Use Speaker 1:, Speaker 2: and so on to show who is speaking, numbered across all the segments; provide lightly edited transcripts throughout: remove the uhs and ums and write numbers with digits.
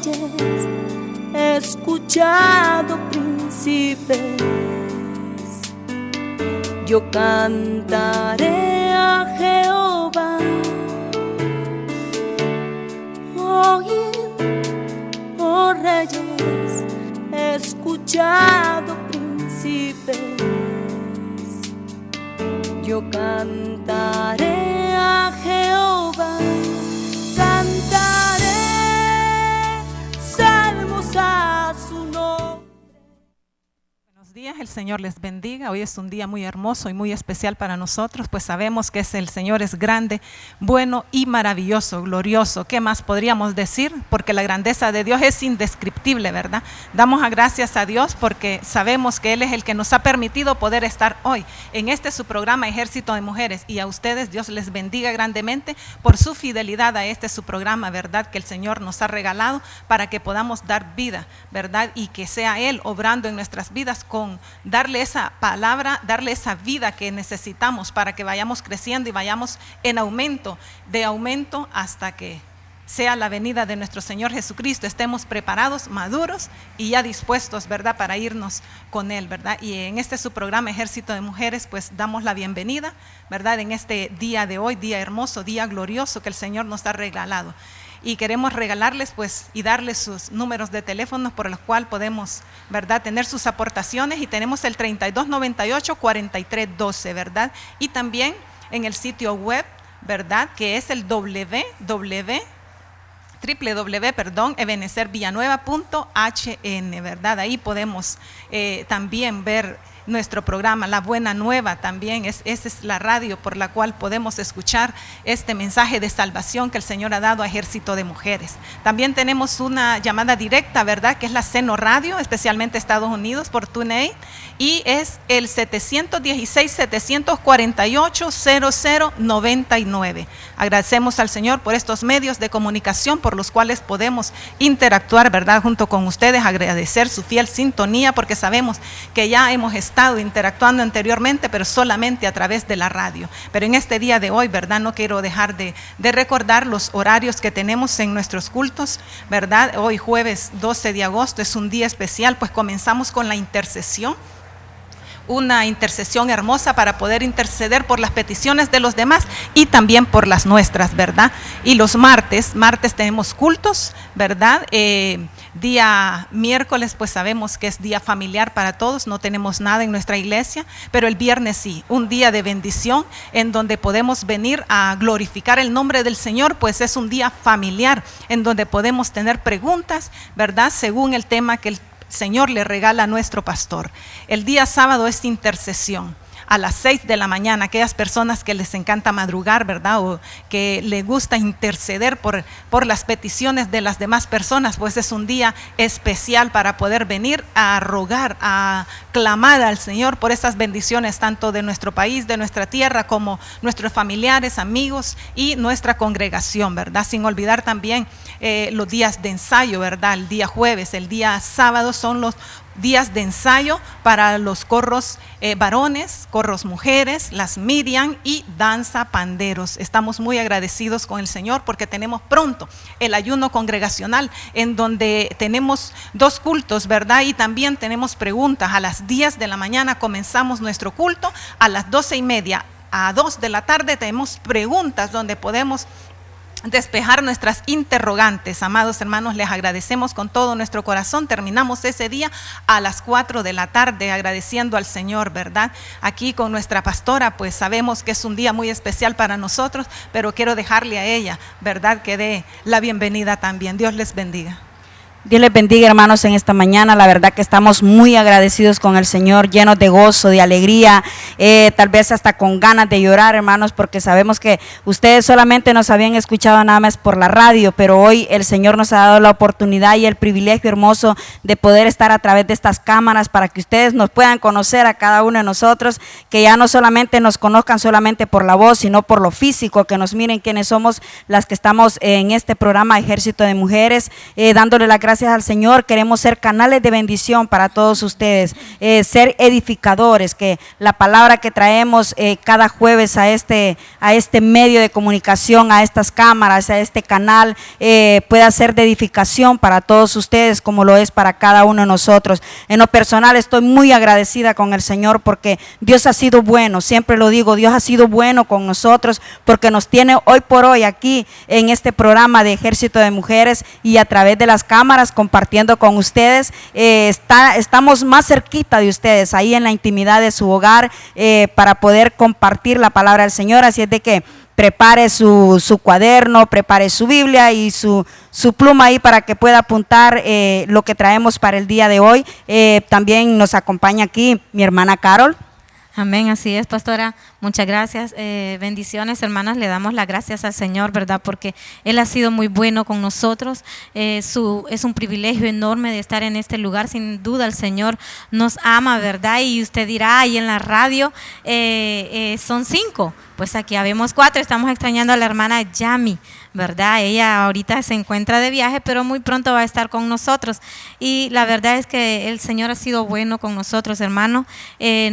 Speaker 1: reyes, he escuchado príncipes. Yo cantaré a Jehová. Oíd, oh reyes, he escuchado príncipes. Yo cantaré a Jehová. Cantaré salmos a su nombre.
Speaker 2: Buenos días, el Señor les bendiga. Hoy es un día muy hermoso y muy especial para nosotros, pues sabemos que el Señor es grande, bueno y maravilloso, glorioso. ¿Qué más podríamos decir? Porque la grandeza de Dios es indescriptible, ¿verdad? Damos gracias a Dios porque sabemos que Él es el que nos ha permitido poder estar hoy en su programa Ejército de Mujeres, y a ustedes Dios les bendiga grandemente por su fidelidad a su programa, ¿verdad? Que el Señor nos ha regalado para que podamos dar vida, ¿verdad? Y que sea Él obrando en nuestras vidas con darle esa palabra, darle esa vida que necesitamos para que vayamos creciendo y vayamos en aumento, de aumento hasta que sea la venida de nuestro Señor Jesucristo, estemos preparados, maduros y ya dispuestos, ¿verdad?, para irnos con Él, ¿verdad? Y en su programa Ejército de Mujeres, pues damos la bienvenida, ¿verdad?, en este día de hoy, día hermoso, día glorioso que el Señor nos ha regalado. Y queremos regalarles pues y darles sus números de teléfono por los cuales podemos, ¿verdad?, tener sus aportaciones, y tenemos el 3298-4312, ¿verdad? Y también en el sitio web, ¿verdad?, que es el www.ebenecervillanueva.hn, ¿verdad? Ahí podemos también ver nuestro programa, La Buena Nueva. También esa es la radio por la cual podemos escuchar este mensaje de salvación que el Señor ha dado a Ejército de Mujeres. También tenemos una llamada directa, ¿verdad?, que es la Seno Radio, especialmente Estados Unidos, por TuneIn, y es el 716-748-0099. Agradecemos al Señor por estos medios de comunicación por los cuales podemos interactuar, ¿verdad?, junto con ustedes, agradecer su fiel sintonía, porque sabemos que ya hemos estado interactuando anteriormente, pero solamente a través de la radio. Pero en este día de hoy, ¿verdad?, no quiero dejar de recordar los horarios que tenemos en nuestros cultos, ¿verdad? Hoy jueves 12 de agosto es un día especial, pues comenzamos con la intercesión. Una intercesión hermosa para poder interceder por las peticiones de los demás y también por las nuestras, ¿verdad? Y los martes tenemos cultos, ¿verdad? Día miércoles pues sabemos que es día familiar para todos, no tenemos nada en nuestra iglesia, pero el viernes sí, un día de bendición en donde podemos venir a glorificar el nombre del Señor, pues es un día familiar en donde podemos tener preguntas, ¿verdad?, según el tema que el Señor le regala a nuestro pastor. El día sábado es intercesión a las 6 de la mañana, aquellas personas que les encanta madrugar, ¿verdad?, o que les gusta interceder por las peticiones de las demás personas, pues es un día especial para poder venir a rogar, a clamar al Señor por esas bendiciones, tanto de nuestro país, de nuestra tierra, como nuestros familiares, amigos y nuestra congregación, ¿verdad? Sin olvidar también los días de ensayo, ¿verdad? El día jueves, el día sábado son los días de ensayo para los corros varones, corros mujeres, las Miriam y danza panderos. Estamos muy agradecidos con el Señor porque tenemos pronto el ayuno congregacional en donde tenemos 2 cultos, ¿verdad? Y también tenemos preguntas. A las 10 de la mañana comenzamos nuestro culto, a las 12:30 a 2 de la tarde tenemos preguntas donde podemos despejar nuestras interrogantes. Amados hermanos, les agradecemos con todo nuestro corazón. Terminamos ese día a las 4 de la tarde agradeciendo al Señor, ¿verdad? Aquí con nuestra pastora, pues sabemos que es un día muy especial para nosotros, pero quiero dejarle a ella, ¿verdad?, que dé la bienvenida también. Dios les bendiga.
Speaker 3: Dios les bendiga, hermanos, en esta mañana. La verdad que estamos muy agradecidos con el Señor, llenos de gozo, de alegría, tal vez hasta con ganas de llorar, hermanos, porque sabemos que ustedes solamente nos habían escuchado nada más por la radio, pero hoy el Señor nos ha dado la oportunidad y el privilegio hermoso de poder estar a través de estas cámaras para que ustedes nos puedan conocer a cada uno de nosotros, que ya no solamente nos conozcan solamente por la voz, sino por lo físico, que nos miren quiénes somos las que estamos en este programa Ejército de Mujeres, dándole las gracias gracias al Señor, queremos ser canales de bendición para todos ustedes, ser edificadores, que la palabra que traemos cada jueves a este medio de comunicación, a estas cámaras, a este canal, pueda ser de edificación para todos ustedes como lo es para cada uno de nosotros. En lo personal estoy muy agradecida con el Señor porque Dios ha sido bueno, siempre lo digo, Dios ha sido bueno con nosotros porque nos tiene hoy por hoy aquí en este programa de Ejército de Mujeres y a través de las cámaras compartiendo con ustedes. Estamos más cerquita de ustedes, ahí en la intimidad de su hogar, para poder compartir la palabra del Señor. Así es de que prepare su cuaderno, prepare su Biblia y su pluma ahí para que pueda apuntar lo que traemos para el día de hoy. También nos acompaña aquí mi hermana Carol.
Speaker 4: Amén, así es, pastora. Muchas gracias. Bendiciones, hermanas. Le damos las gracias al Señor, ¿verdad? Porque Él ha sido muy bueno con nosotros. Es un privilegio enorme de estar en este lugar. Sin duda, el Señor nos ama, ¿verdad? Y usted dirá, ahí en la radio son 5. Pues aquí habemos 4. Estamos extrañando a la hermana Yami, ¿verdad? Ella ahorita se encuentra de viaje, pero muy pronto va a estar con nosotros. Y la verdad es que el Señor ha sido bueno con nosotros, hermano.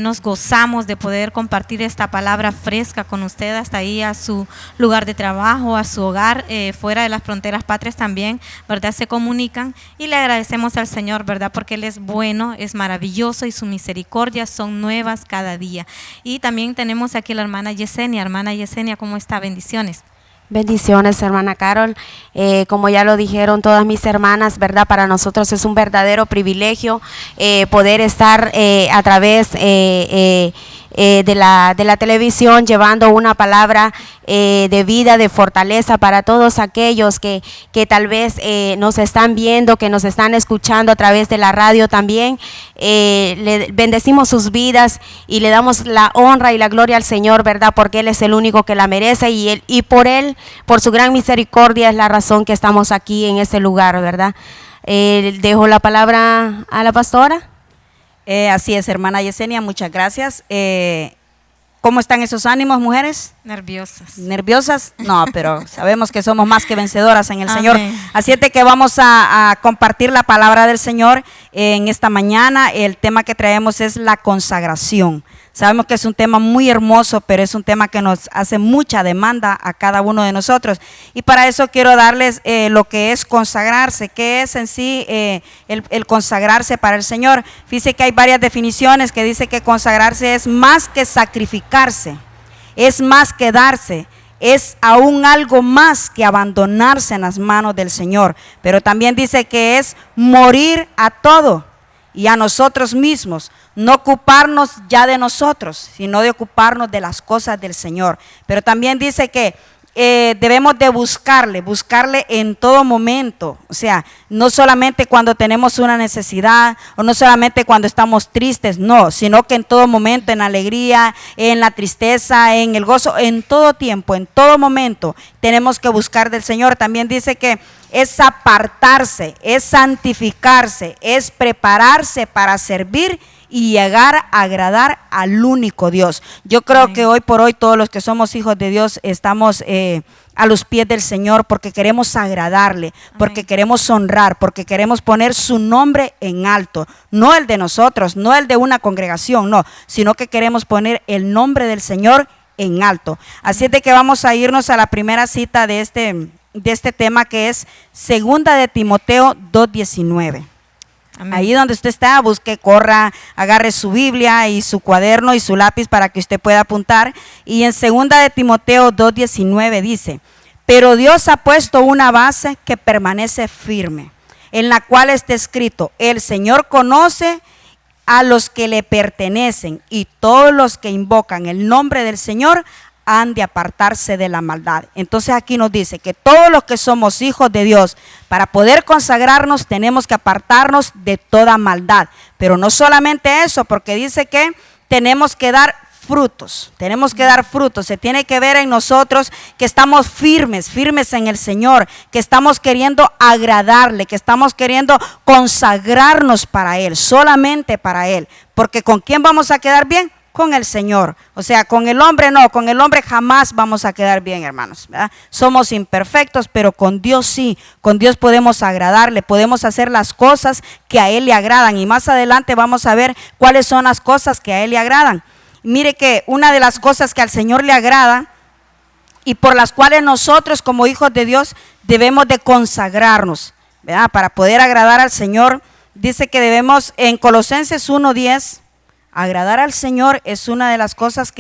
Speaker 4: Nos gozamos de poder compartir esta palabra fresca con usted hasta ahí a su lugar de trabajo, a su hogar, fuera de las fronteras patrias también, ¿verdad? Se comunican y le agradecemos al Señor, ¿verdad? Porque Él es bueno, es maravilloso y sus misericordias son nuevas cada día. Y también tenemos aquí a la hermana Yesenia. Hermana Yesenia, ¿cómo está? Bendiciones.
Speaker 5: Bendiciones, hermana Carol. Como ya lo dijeron todas mis hermanas, ¿verdad? Para nosotros es un verdadero privilegio poder estar a través de la televisión llevando una palabra de vida, de fortaleza para todos aquellos que tal vez nos están viendo, que nos están escuchando a través de la radio también. Le bendecimos sus vidas y le damos la honra y la gloria al Señor, ¿verdad? Porque Él es el único que la merece y por Él, por su gran misericordia, es la razón que estamos aquí en este lugar, ¿verdad? Dejo la palabra a la pastora.
Speaker 3: Así es, hermana Yesenia, muchas gracias. ¿Cómo están esos ánimos, mujeres?
Speaker 4: Nerviosas.
Speaker 3: ¿Nerviosas? No, pero sabemos que somos más que vencedoras en el
Speaker 4: Amén.
Speaker 3: Señor. Así es de que vamos a compartir la palabra del Señor en esta mañana. El tema que traemos es la consagración. Sabemos que es un tema muy hermoso, pero es un tema que nos hace mucha demanda a cada uno de nosotros. Y para eso quiero darles lo que es consagrarse, qué es en sí el consagrarse para el Señor. Fíjense que hay varias definiciones que dice que consagrarse es más que sacrificarse, es más que darse, es aún algo más que abandonarse en las manos del Señor. Pero también dice que es morir a todo y a nosotros mismos, no ocuparnos ya de nosotros, sino de ocuparnos de las cosas del Señor. Pero también dice que debemos de buscarle en todo momento, o sea, no solamente cuando tenemos una necesidad o no solamente cuando estamos tristes, no, sino que en todo momento, en la alegría, en la tristeza, en el gozo, en todo tiempo, en todo momento tenemos que buscar del Señor. También dice que es apartarse, es santificarse, es prepararse para servir y llegar a agradar al único Dios. Yo creo que hoy por hoy todos los que somos hijos de Dios estamos a los pies del Señor porque queremos agradarle, porque queremos honrar, porque queremos poner su nombre en alto, no el de nosotros, no el de una congregación, no, sino que queremos poner el nombre del Señor en alto. Así es de que vamos a irnos a la primera cita de este tema, que es 2 de Timoteo 2:19. Amén. Ahí donde usted está, busque, corra, agarre su Biblia y su cuaderno y su lápiz para que usted pueda apuntar. Y en 2 de Timoteo 2:19 dice: pero Dios ha puesto una base que permanece firme, en la cual está escrito: el Señor conoce a los que le pertenecen, y todos los que invocan el nombre del Señor han de apartarse de la maldad. Entonces aquí nos dice que todos los que somos hijos de Dios, para poder consagrarnos tenemos que apartarnos de toda maldad. Pero no solamente eso, porque dice que tenemos que dar frutos, se tiene que ver en nosotros que estamos firmes en el Señor, que estamos queriendo agradarle, que estamos queriendo consagrarnos para Él, solamente para Él. Porque ¿con quién vamos a quedar bien? con el Señor. O sea, con el hombre no, con el hombre jamás vamos a quedar bien, hermanos, ¿verdad? Somos imperfectos, pero con Dios sí, con Dios podemos agradarle, podemos hacer las cosas que a Él le agradan. Y más adelante vamos a ver cuáles son las cosas que a Él le agradan. Mire que una de las cosas que al Señor le agrada y por las cuales nosotros como hijos de Dios debemos de consagrarnos, ¿verdad? Para poder agradar al Señor, dice que debemos, en Colosenses 1:10, agradar al Señor es una de las cosas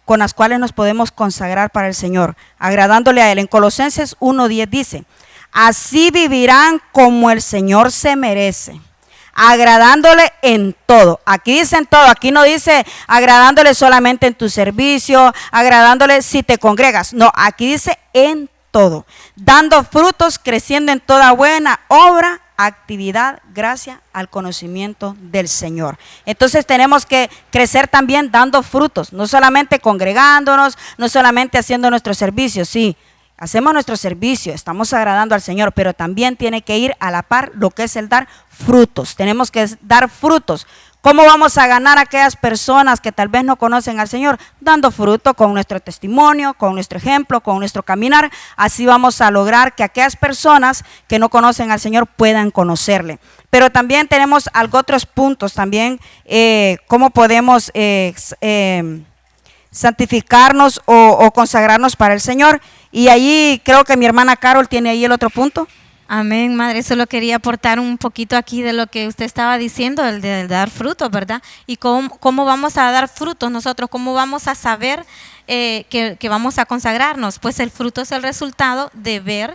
Speaker 3: con las cuales nos podemos consagrar para el Señor, agradándole a Él. En Colosenses 1:10 dice, así vivirán como el Señor se merece, agradándole en todo. Aquí dice en todo, aquí no dice agradándole solamente en tu servicio, agradándole si te congregas. No, aquí dice en todo, dando frutos, creciendo en toda buena obra, actividad, gracia al conocimiento del Señor. Entonces tenemos que crecer también dando frutos, no solamente congregándonos, no solamente haciendo nuestro servicio. Sí, hacemos nuestro servicio, estamos agradando al Señor, pero también tiene que ir a la par lo que es el dar frutos. Tenemos que dar frutos. ¿Cómo vamos a ganar a aquellas personas que tal vez no conocen al Señor? Dando fruto con nuestro testimonio, con nuestro ejemplo, con nuestro caminar. Así vamos a lograr que aquellas personas que no conocen al Señor puedan conocerle. Pero también tenemos otros puntos también, cómo podemos santificarnos o consagrarnos para el Señor. Y ahí creo que mi hermana Carol tiene ahí el otro punto.
Speaker 4: Amén, madre. Solo quería aportar un poquito aquí de lo que usted estaba diciendo, el de dar frutos, ¿verdad? Y cómo vamos a dar frutos nosotros, cómo vamos a saber que vamos a consagrarnos. Pues el fruto es el resultado de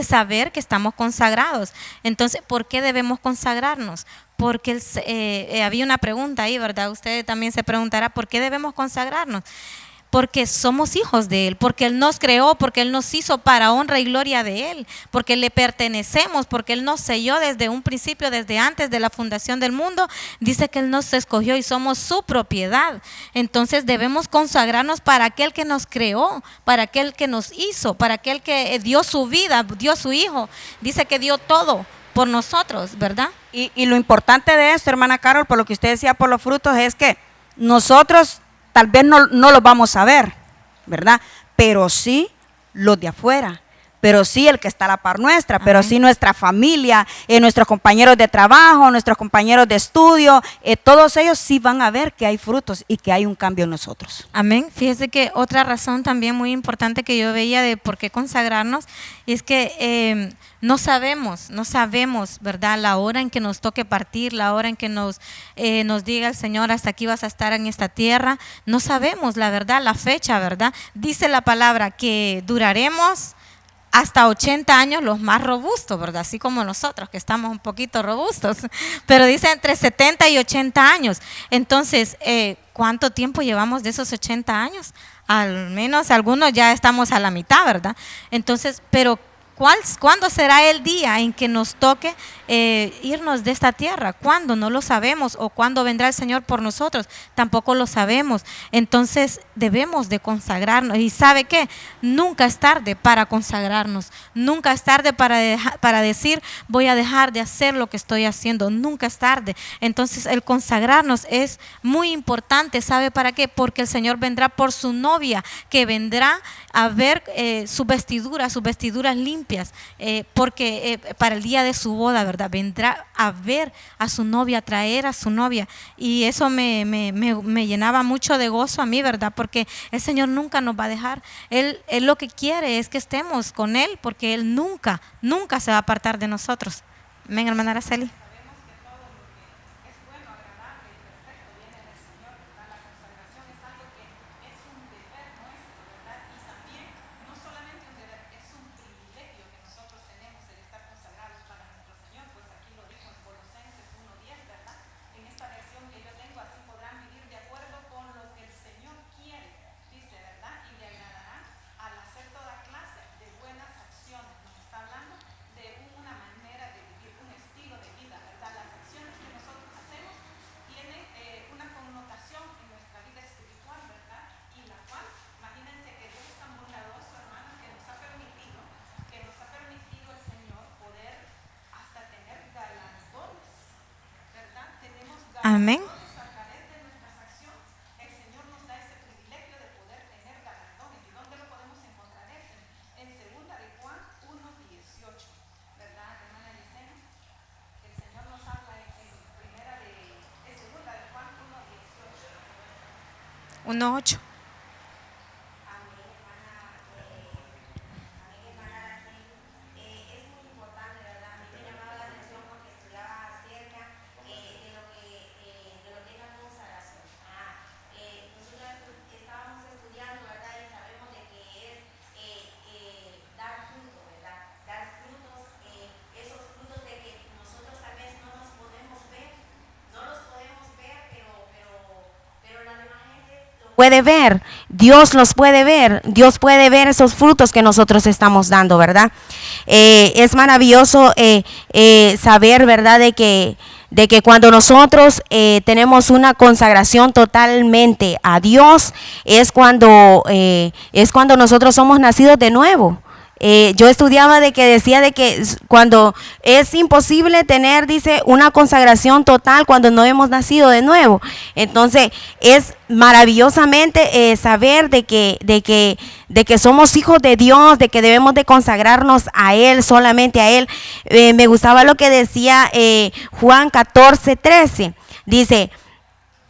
Speaker 4: saber que estamos consagrados. Entonces, ¿por qué debemos consagrarnos? Porque había una pregunta ahí, ¿verdad? Usted también se preguntará, ¿por qué debemos consagrarnos? Porque somos hijos de Él, porque Él nos creó, porque Él nos hizo para honra y gloria de Él, porque le pertenecemos, porque Él nos selló desde un principio, desde antes de la fundación del mundo. Dice que Él nos escogió y somos su propiedad. Entonces debemos consagrarnos para aquel que nos creó, para aquel que nos hizo, para aquel que dio su vida, dio su Hijo. Dice que dio todo por nosotros, ¿verdad?
Speaker 3: Y lo importante de esto, hermana Carol, por lo que usted decía por los frutos, es que nosotros tal vez no los vamos a ver, ¿verdad? Pero sí los de afuera, pero sí el que está a la par nuestra, pero sí nuestra familia, nuestros compañeros de trabajo, nuestros compañeros de estudio, todos ellos sí van a ver que hay frutos y que hay un cambio en nosotros.
Speaker 4: Amén. Fíjese que otra razón también muy importante que yo veía de por qué consagrarnos es que no sabemos, ¿verdad? La hora en que nos toque partir, la hora en que nos diga el Señor, hasta aquí vas a estar en esta tierra. No sabemos la verdad, la fecha, ¿verdad? Dice la palabra que duraremos hasta 80 años los más robustos, ¿verdad? Así como nosotros, que estamos un poquito robustos. Pero dice entre 70 y 80 años. Entonces, ¿cuánto tiempo llevamos de esos 80 años? Al menos algunos ya estamos a la mitad, ¿verdad? Entonces, pero ¿cuándo será el día en que nos toque irnos de esta tierra? ¿Cuándo? No lo sabemos. ¿O cuándo vendrá el Señor por nosotros? Tampoco lo sabemos. Entonces debemos de consagrarnos. ¿Y sabe qué? Nunca es tarde para consagrarnos. Nunca es tarde para decir, voy a dejar de hacer lo que estoy haciendo. Nunca es tarde. Entonces el consagrarnos es muy importante. ¿Sabe para qué? Porque el Señor vendrá por su novia, que vendrá a ver sus vestiduras limpias, porque para el día de su boda, ¿verdad? Vendrá a ver a su novia, a traer a su novia, y eso me llenaba mucho de gozo a mí, ¿verdad? Porque el Señor nunca nos va a dejar. Él lo que quiere es que estemos con Él, porque Él nunca se va a apartar de nosotros. Amén, hermana Araceli. Amén. 1:8.
Speaker 5: Puede ver, Dios los puede ver, Dios puede ver esos frutos que nosotros estamos dando, ¿verdad? Es maravilloso saber, ¿verdad?, de que cuando nosotros tenemos una consagración totalmente a Dios, es cuando nosotros somos nacidos de nuevo. Yo estudiaba de que decía de que cuando es imposible tener, dice, una consagración total cuando no hemos nacido de nuevo. Entonces es maravillosamente saber de que somos hijos de Dios, de que debemos de consagrarnos a Él, solamente a Él. Me gustaba lo que decía Juan 14:13. Dice: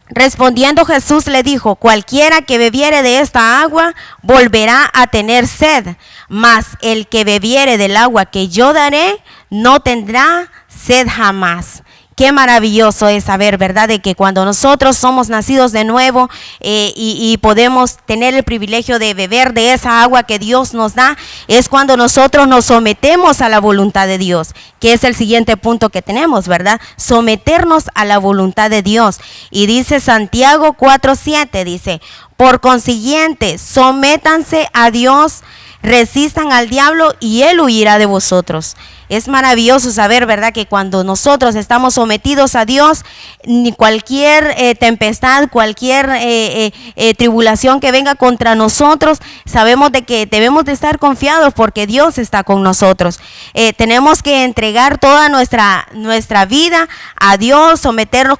Speaker 5: respondiendo Jesús le dijo: cualquiera que bebiere de esta agua volverá a tener sed, mas el que bebiere del agua que yo daré no tendrá sed jamás. Qué maravilloso es saber, ¿verdad?, de que cuando nosotros somos nacidos de nuevo y podemos tener el privilegio de beber de esa agua que Dios nos da, es cuando nosotros nos sometemos a la voluntad de Dios, que es el siguiente punto que tenemos, ¿verdad? Someternos a la voluntad de Dios. Y dice Santiago 4:7, dice: por consiguiente, sométanse a Dios, resistan al diablo y él huirá de vosotros. Es maravilloso saber, ¿verdad?, que cuando nosotros estamos sometidos a Dios, ni cualquier tempestad, cualquier tribulación que venga contra nosotros, sabemos de que debemos de estar confiados porque Dios está con nosotros. Tenemos que entregar toda nuestra vida a Dios, someternos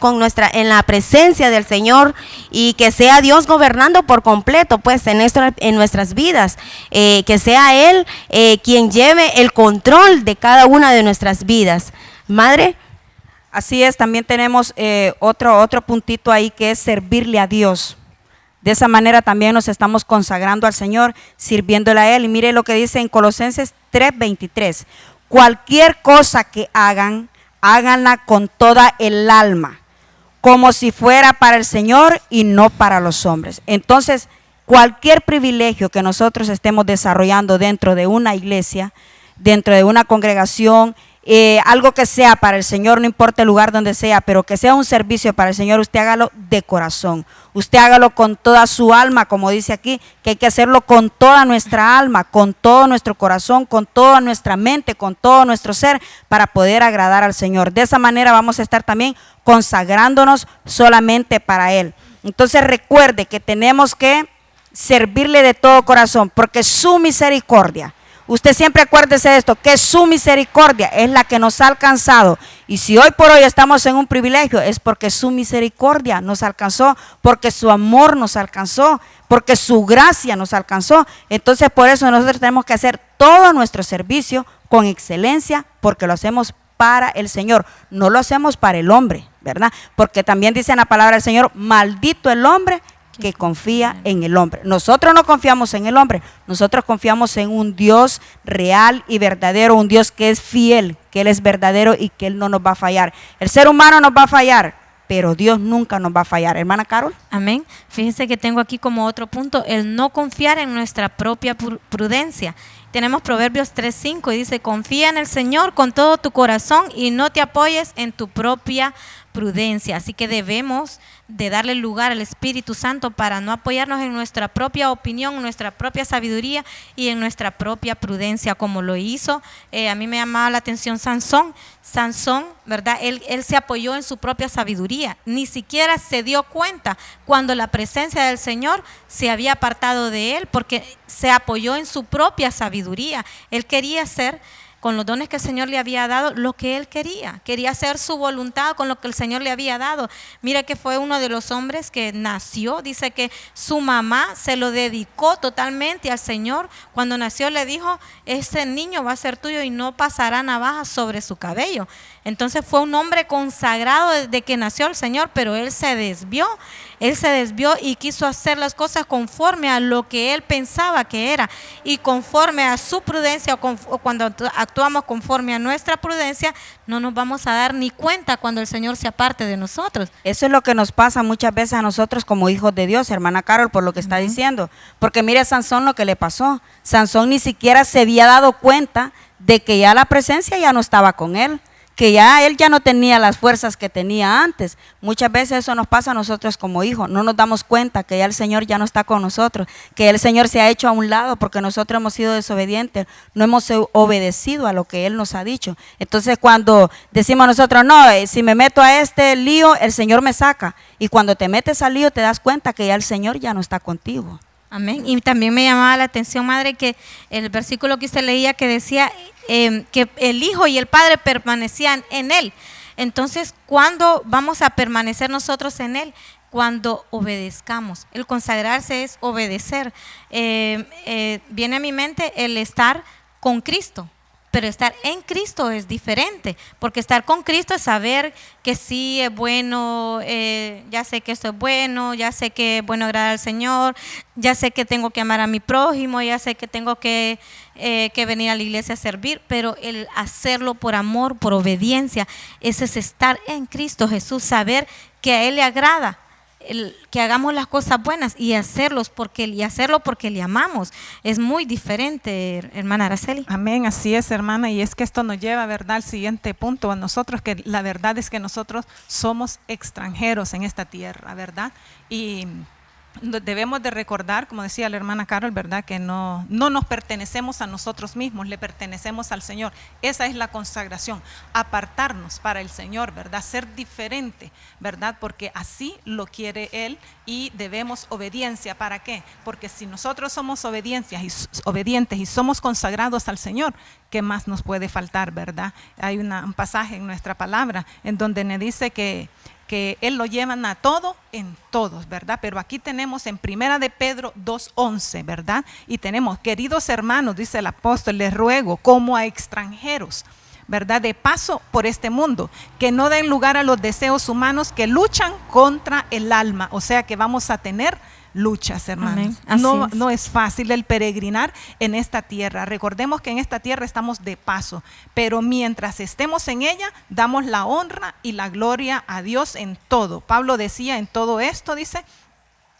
Speaker 5: en la presencia del Señor, y que sea Dios gobernando por completo, pues, en nuestras vidas, que sea Él quien lleve el control de cada una de nuestras vidas. Madre.
Speaker 3: Así es, también tenemos otro puntito ahí, que es servirle a Dios. De esa manera también nos estamos consagrando al Señor, sirviéndole a Él. Y mire lo que dice en Colosenses 3:23: cualquier cosa que hagan, háganla con toda el alma, como si fuera para el Señor y no para los hombres. Entonces, cualquier privilegio que nosotros estemos desarrollando dentro de una iglesia, dentro de una congregación, algo que sea para el Señor, no importa el lugar donde sea, pero que sea un servicio para el Señor, usted hágalo de corazón, usted hágalo con toda su alma, como dice aquí, que hay que hacerlo con toda nuestra alma, con todo nuestro corazón, con toda nuestra mente, con todo nuestro ser, para poder agradar al Señor. De esa manera vamos a estar también consagrándonos solamente para Él. Entonces recuerde que tenemos que servirle de todo corazón, porque su misericordia, usted siempre acuérdese de esto, que su misericordia es la que nos ha alcanzado. Y si hoy por hoy estamos en un privilegio, es porque su misericordia nos alcanzó, porque su amor nos alcanzó, porque su gracia nos alcanzó. Entonces por eso nosotros tenemos que hacer todo nuestro servicio con excelencia, porque lo hacemos para el Señor, no lo hacemos para el hombre, ¿verdad? Porque también dice en la palabra del Señor: maldito el hombre que confía en el hombre. Nosotros no confiamos en el hombre, nosotros confiamos en un Dios real y verdadero, un Dios que es fiel, que Él es verdadero y que Él no nos va a fallar. El ser humano nos va a fallar, pero Dios nunca nos va a fallar. Hermana Carol.
Speaker 4: Amén. Fíjense que tengo aquí como otro punto, el no confiar en nuestra propia prudencia. Tenemos Proverbios 3:5 y dice: confía en el Señor con todo tu corazón y no te apoyes en tu propia prudencia. Así que debemos de darle lugar al Espíritu Santo para no apoyarnos en nuestra propia opinión, en nuestra propia sabiduría y en nuestra propia prudencia, como lo hizo. A mí me llamaba la atención Sansón, ¿verdad? Él se apoyó en su propia sabiduría, ni siquiera se dio cuenta cuando la presencia del Señor se había apartado de él, porque se apoyó en su propia sabiduría. Él quería ser, con los dones que el Señor le había dado, lo que él quería hacer su voluntad con lo que el Señor le había dado. Mira que fue uno de los hombres que nació, dice que su mamá se lo dedicó totalmente al Señor. Cuando nació le dijo: ese niño va a ser tuyo y no pasará navaja sobre su cabello. Entonces fue un hombre consagrado desde que nació el Señor, pero él se desvió. Él se desvió y quiso hacer las cosas conforme a lo que él pensaba que era, y conforme a su prudencia, o cuando actuamos conforme a nuestra prudencia, no nos vamos a dar ni cuenta cuando el Señor se aparte de nosotros.
Speaker 3: Eso es lo que nos pasa muchas veces a nosotros como hijos de Dios, hermana Carol, por lo que está diciendo. Porque mire a Sansón lo que le pasó. Sansón ni siquiera se había dado cuenta de que ya la presencia ya no estaba con él, que ya él ya no tenía las fuerzas que tenía antes. Muchas veces eso nos pasa a nosotros como hijos, no nos damos cuenta que ya el Señor ya no está con nosotros, que el Señor se ha hecho a un lado porque nosotros hemos sido desobedientes, no hemos obedecido a lo que Él nos ha dicho. Entonces cuando decimos nosotros, no, si me meto a este lío, el Señor me saca, y cuando te metes al lío te das cuenta que ya el Señor ya no está contigo.
Speaker 4: Amén. Y también me llamaba la atención, madre, que el versículo que usted leía que decía que el Hijo y el Padre permanecían en Él. Entonces, ¿cuándo vamos a permanecer nosotros en Él? Cuando obedezcamos. El consagrarse es obedecer. Viene a mi mente el estar con Cristo. Pero estar en Cristo es diferente, porque estar con Cristo es saber que sí es bueno, ya sé que esto es bueno, ya sé que es bueno agradar al Señor, ya sé que tengo que amar a mi prójimo, ya sé que tengo que venir a la iglesia a servir, pero el hacerlo por amor, por obediencia, ese es estar en Cristo Jesús, saber que a Él le agrada. Que hagamos las cosas buenas y hacerlo porque le amamos. Es muy diferente, hermana Araceli.
Speaker 2: Amén, así es, hermana, y es que esto nos lleva, ¿verdad?, al siguiente punto, a nosotros, que la verdad es que nosotros somos extranjeros en esta tierra, ¿verdad? Y debemos de recordar, como decía la hermana Carol, ¿verdad?, que no nos pertenecemos a nosotros mismos, le pertenecemos al Señor. Esa es la consagración, apartarnos para el Señor, ¿verdad?, ser diferente, ¿verdad?, porque así lo quiere Él, y debemos obediencia. ¿Para qué? Porque si nosotros somos obedientes y somos consagrados al Señor, ¿qué más nos puede faltar, verdad? Hay un pasaje en nuestra palabra en donde me dice que Él lo llevan a todo en todos, ¿verdad? Pero aquí tenemos en Primera de Pedro 2:11, ¿verdad? Y tenemos, queridos hermanos, dice el apóstol, les ruego como a extranjeros, ¿verdad?, de paso por este mundo, que no den lugar a los deseos humanos que luchan contra el alma. O sea que vamos a tener luchas, hermanos. No es fácil el peregrinar en esta tierra. Recordemos que en esta tierra estamos de paso, pero mientras estemos en ella, damos la honra y la gloria a Dios en todo. Pablo decía, en todo esto, dice,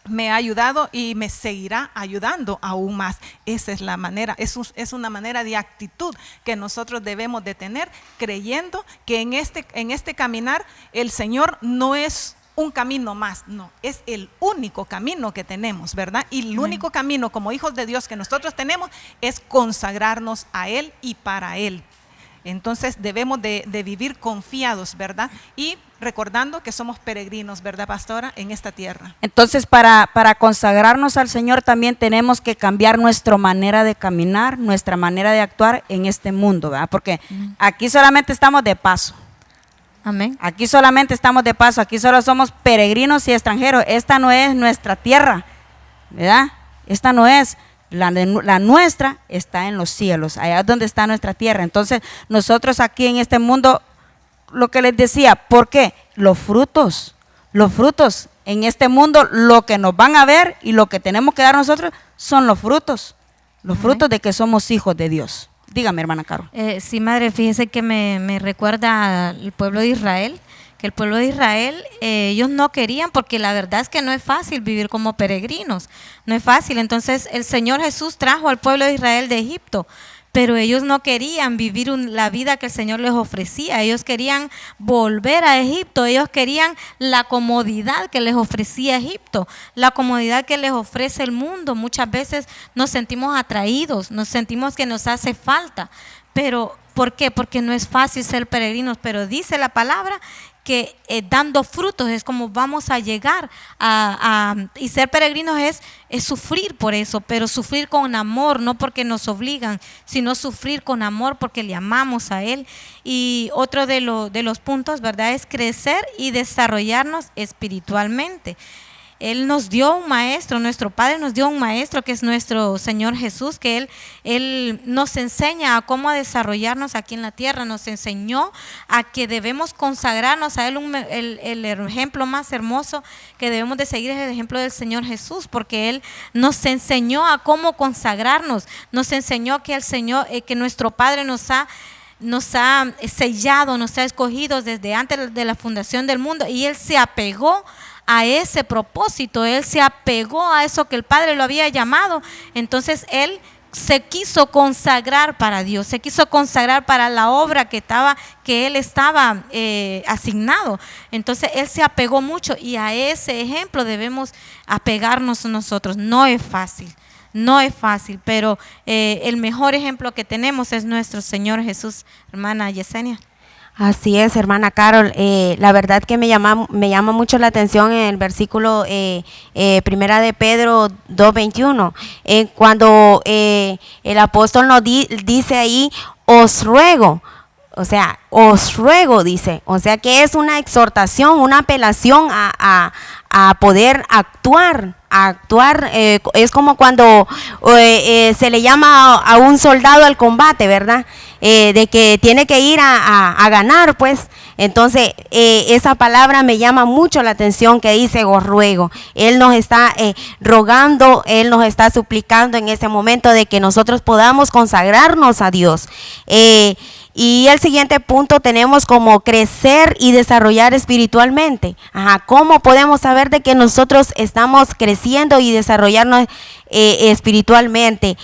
Speaker 2: me ha ayudado y me seguirá ayudando aún más. Esa es la manera, es una manera de actitud que nosotros debemos de tener, creyendo que en este caminar el Señor no es un camino más, no, es el único camino que tenemos, ¿verdad? Y el único camino como hijos de Dios que nosotros tenemos es consagrarnos a Él y para Él. Entonces debemos de vivir confiados, ¿verdad? Y recordando que somos peregrinos, ¿verdad, pastora?, en esta tierra.
Speaker 3: Entonces para consagrarnos al Señor también tenemos que cambiar nuestra manera de caminar, nuestra manera de actuar en este mundo, ¿verdad? Porque aquí solamente estamos de paso.
Speaker 4: Amén.
Speaker 3: Aquí solamente estamos de paso, aquí solo somos peregrinos y extranjeros. Esta no es nuestra tierra, ¿verdad? Esta no es, la nuestra está en los cielos, allá es donde está nuestra tierra. Entonces nosotros aquí en este mundo, lo que les decía, ¿por qué? Los frutos en este mundo, lo que nos van a ver y lo que tenemos que dar nosotros son los frutos de que somos hijos de Dios. Dígame, hermana Caro.
Speaker 4: Sí, madre, fíjese que me recuerda al pueblo de Israel, que el pueblo de Israel, ellos no querían, porque la verdad es que no es fácil vivir como peregrinos, no es fácil. Entonces el Señor Jesús trajo al pueblo de Israel de Egipto, pero ellos no querían vivir la vida que el Señor les ofrecía. Ellos querían volver a Egipto, ellos querían la comodidad que les ofrecía Egipto, la comodidad que les ofrece el mundo. Muchas veces nos sentimos atraídos, nos sentimos que nos hace falta, pero ¿por qué? Porque no es fácil ser peregrinos, pero dice la palabra que dando frutos es como vamos a llegar y ser peregrinos es sufrir por eso, pero sufrir con amor, no porque nos obligan, sino sufrir con amor porque le amamos a Él. Y otro de los puntos, ¿verdad?, es crecer y desarrollarnos espiritualmente. Él nos dio un maestro, nuestro Padre nos dio un maestro que es nuestro Señor Jesús, que Él nos enseña a cómo desarrollarnos aquí en la tierra, nos enseñó a que debemos consagrarnos a Él. El ejemplo más hermoso que debemos de seguir es el ejemplo del Señor Jesús, porque Él nos enseñó a cómo consagrarnos, nos enseñó que el Señor, que nuestro Padre nos ha sellado, nos ha escogido desde antes de la fundación del mundo, y Él se apegó a ese propósito, Él se apegó a eso que el Padre lo había llamado. Entonces Él se quiso consagrar para Dios, se quiso consagrar para la obra que Él estaba asignado. Entonces Él se apegó mucho, y a ese ejemplo debemos apegarnos nosotros. No es fácil, pero el mejor ejemplo que tenemos es nuestro Señor Jesús, hermana Yesenia.
Speaker 5: Así es, hermana Carol. La verdad que me llama mucho la atención en el versículo primera de Pedro 2:21, cuando el apóstol nos dice ahí, os ruego. O sea, os ruego, dice. O sea que es una exhortación, una apelación a poder actuar. Es como cuando se le llama a un soldado al combate, ¿verdad? De que tiene que ir a ganar, pues. Entonces, esa palabra me llama mucho la atención, que dice os ruego. Él nos está rogando, Él nos está suplicando en ese momento de que nosotros podamos consagrarnos a Dios. Y el siguiente punto tenemos como crecer y desarrollar espiritualmente. ¿Cómo podemos saber de que nosotros estamos creciendo y desarrollarnos espiritualmente?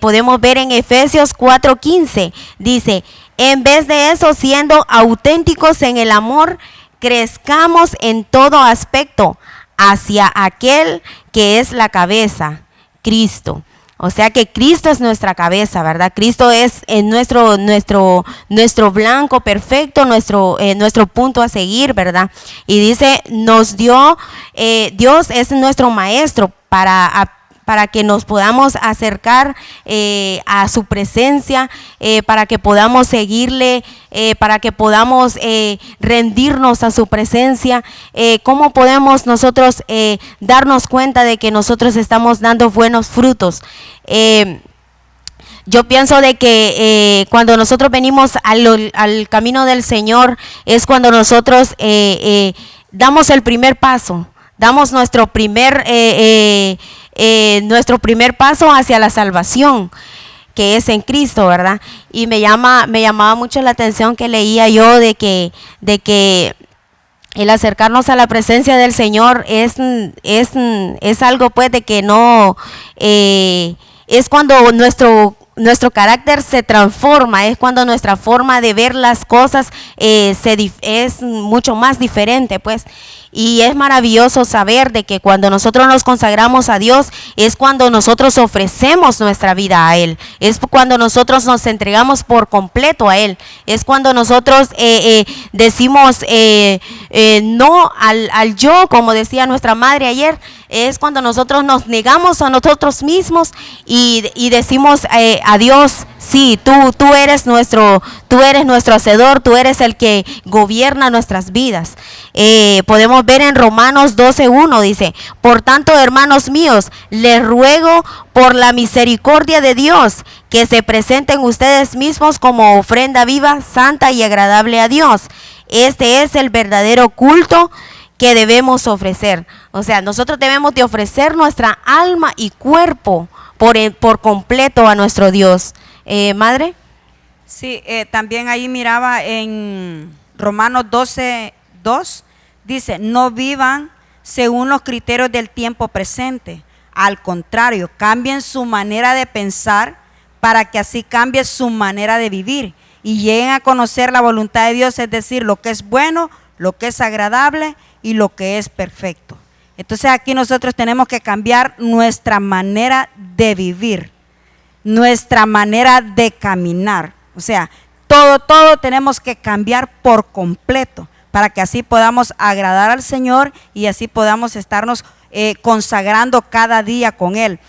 Speaker 5: Podemos ver en Efesios 4:15, dice, en vez de eso, siendo auténticos en el amor, crezcamos en todo aspecto hacia aquel que es la cabeza, Cristo. O sea que Cristo es nuestra cabeza, ¿verdad? Cristo es nuestro blanco perfecto, nuestro punto a seguir, ¿verdad? Y dice, nos dio, Dios es nuestro maestro para que nos podamos acercar a su presencia, para que podamos seguirle, para que podamos rendirnos a su presencia. ¿Cómo podemos nosotros darnos cuenta de que nosotros estamos dando buenos frutos? Yo pienso de que cuando nosotros venimos al camino del Señor es cuando nosotros damos el primer paso, damos nuestro primer paso hacia la salvación, que es en Cristo, ¿verdad? Y me llamaba mucho la atención que leía yo de que el acercarnos a la presencia del Señor es algo, pues, de que no es cuando nuestro carácter se transforma, es cuando nuestra forma de ver las cosas es mucho más diferente, pues. Y es maravilloso saber de que cuando nosotros nos consagramos a Dios es cuando nosotros ofrecemos nuestra vida a Él, es cuando nosotros nos entregamos por completo a Él, es cuando nosotros decimos no al yo, como decía nuestra madre ayer. Es cuando nosotros nos negamos a nosotros mismos y decimos a Dios, sí, tú eres nuestro hacedor, tú eres el que gobierna nuestras vidas. Podemos ver en Romanos 12:1, dice, por tanto, hermanos míos, les ruego por la misericordia de Dios que se presenten ustedes mismos como ofrenda viva, santa y agradable a Dios. Este es el verdadero culto que debemos ofrecer. O sea, nosotros debemos de ofrecer nuestra alma y cuerpo por completo a nuestro Dios. ¿Madre?
Speaker 3: Sí, también ahí miraba en Romanos 12:2, dice, no vivan según los criterios del tiempo presente. Al contrario, cambien su manera de pensar para que así cambie su manera de vivir y lleguen a conocer la voluntad de Dios, es decir, lo que es bueno, lo que es agradable y lo que es perfecto. Entonces aquí nosotros tenemos que cambiar nuestra manera de vivir, nuestra manera de caminar. O sea, todo tenemos que cambiar por completo para que así podamos agradar al Señor y así podamos estarnos consagrando cada día con Él.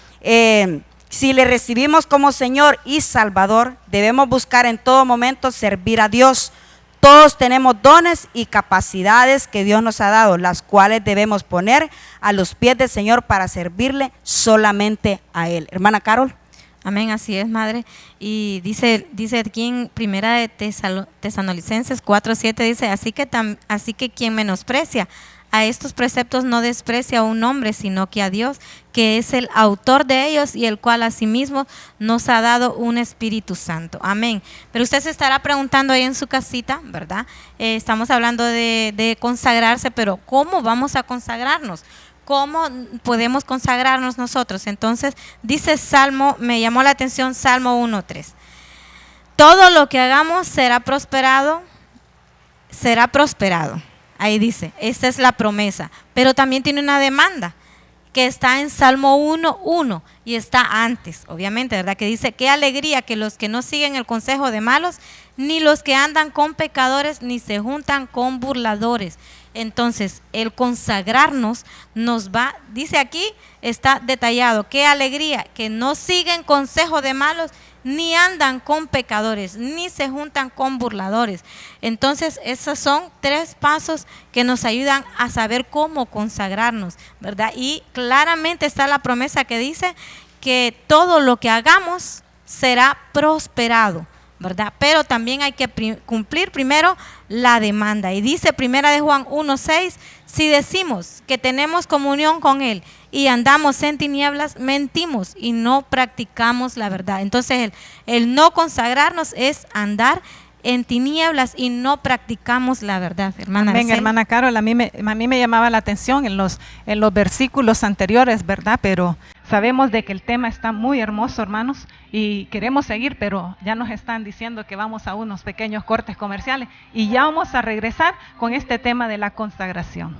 Speaker 3: Si le recibimos como Señor y Salvador, debemos buscar en todo momento servir a Dios. Todos tenemos dones y capacidades que Dios nos ha dado, las cuales debemos poner a los pies del Señor para servirle solamente a Él. Hermana Carol.
Speaker 4: Amén, así es, madre. Y dice aquí en Primera de Tesalonicenses 4:7, dice, así que quien menosprecia a estos preceptos no desprecia a un hombre, sino que a Dios, que es el autor de ellos y el cual asimismo nos ha dado un Espíritu Santo. Amén. Pero usted se estará preguntando ahí en su casita, ¿verdad? Estamos hablando de consagrarse, pero ¿cómo vamos a consagrarnos? ¿Cómo podemos consagrarnos nosotros? Entonces, dice Salmo, me llamó la atención Salmo 1:3. Todo lo que hagamos será prosperado. Ahí dice, esta es la promesa. Pero también tiene una demanda que está en Salmo 1:1 y está antes, obviamente, ¿verdad? Que dice, qué alegría que los que no siguen el consejo de malos, ni los que andan con pecadores, ni se juntan con burladores. Entonces, el consagrarnos nos va, dice aquí, está detallado, qué alegría que no siguen consejo de malos, ni andan con pecadores, ni se juntan con burladores. Entonces, esos son 3 pasos que nos ayudan a saber cómo consagrarnos, ¿verdad? Y claramente está la promesa que dice que todo lo que hagamos será prosperado, ¿verdad? Pero también hay que cumplir primero la demanda. Y dice Primera de Juan 1:6, si decimos que tenemos comunión con Él y andamos en tinieblas, mentimos y no practicamos la verdad. Entonces el no consagrarnos es andar en tinieblas y no practicamos la verdad, hermana.
Speaker 2: Amén, hermana Carol, a mí me llamaba la atención en los versículos anteriores, ¿verdad? Pero sabemos de que el tema está muy hermoso, hermanos, y queremos seguir, pero ya nos están diciendo que vamos a unos pequeños cortes comerciales y ya vamos a regresar con este tema de la consagración.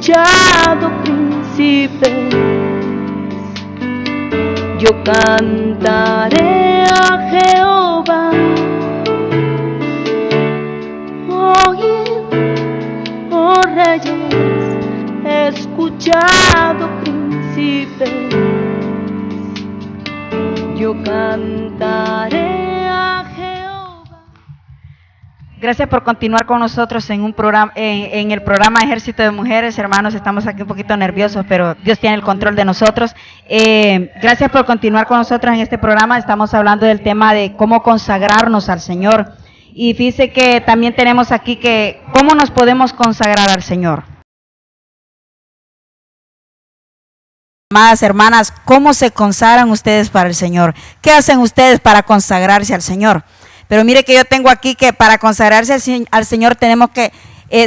Speaker 1: escuchado, príncipes. Yo cantaré a Jehová. Oíd, oh reyes, escuchado, príncipes. Yo cantaré a Jehová.
Speaker 3: Gracias por continuar con nosotros en un programa, en el programa Ejército de Mujeres. Hermanos, estamos aquí un poquito nerviosos, pero Dios tiene el control de nosotros. Gracias por continuar con nosotros en este programa. Estamos hablando del tema de cómo consagrarnos al Señor. Y dice que también tenemos aquí que cómo nos podemos consagrar al Señor. Amadas hermanas, ¿cómo se consagran ustedes para el Señor? ¿Qué hacen ustedes para consagrarse al Señor? Pero mire que yo tengo aquí que para consagrarse al Señor tenemos que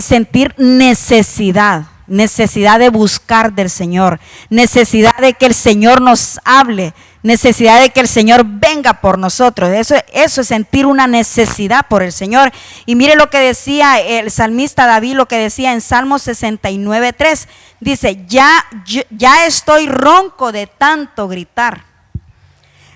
Speaker 3: sentir necesidad de buscar del Señor, necesidad de que el Señor nos hable, necesidad de que el Señor venga por nosotros. Eso es sentir una necesidad por el Señor. Y mire lo que decía el salmista David, lo que decía en Salmo 69:3. Dice, ya estoy ronco de tanto gritar.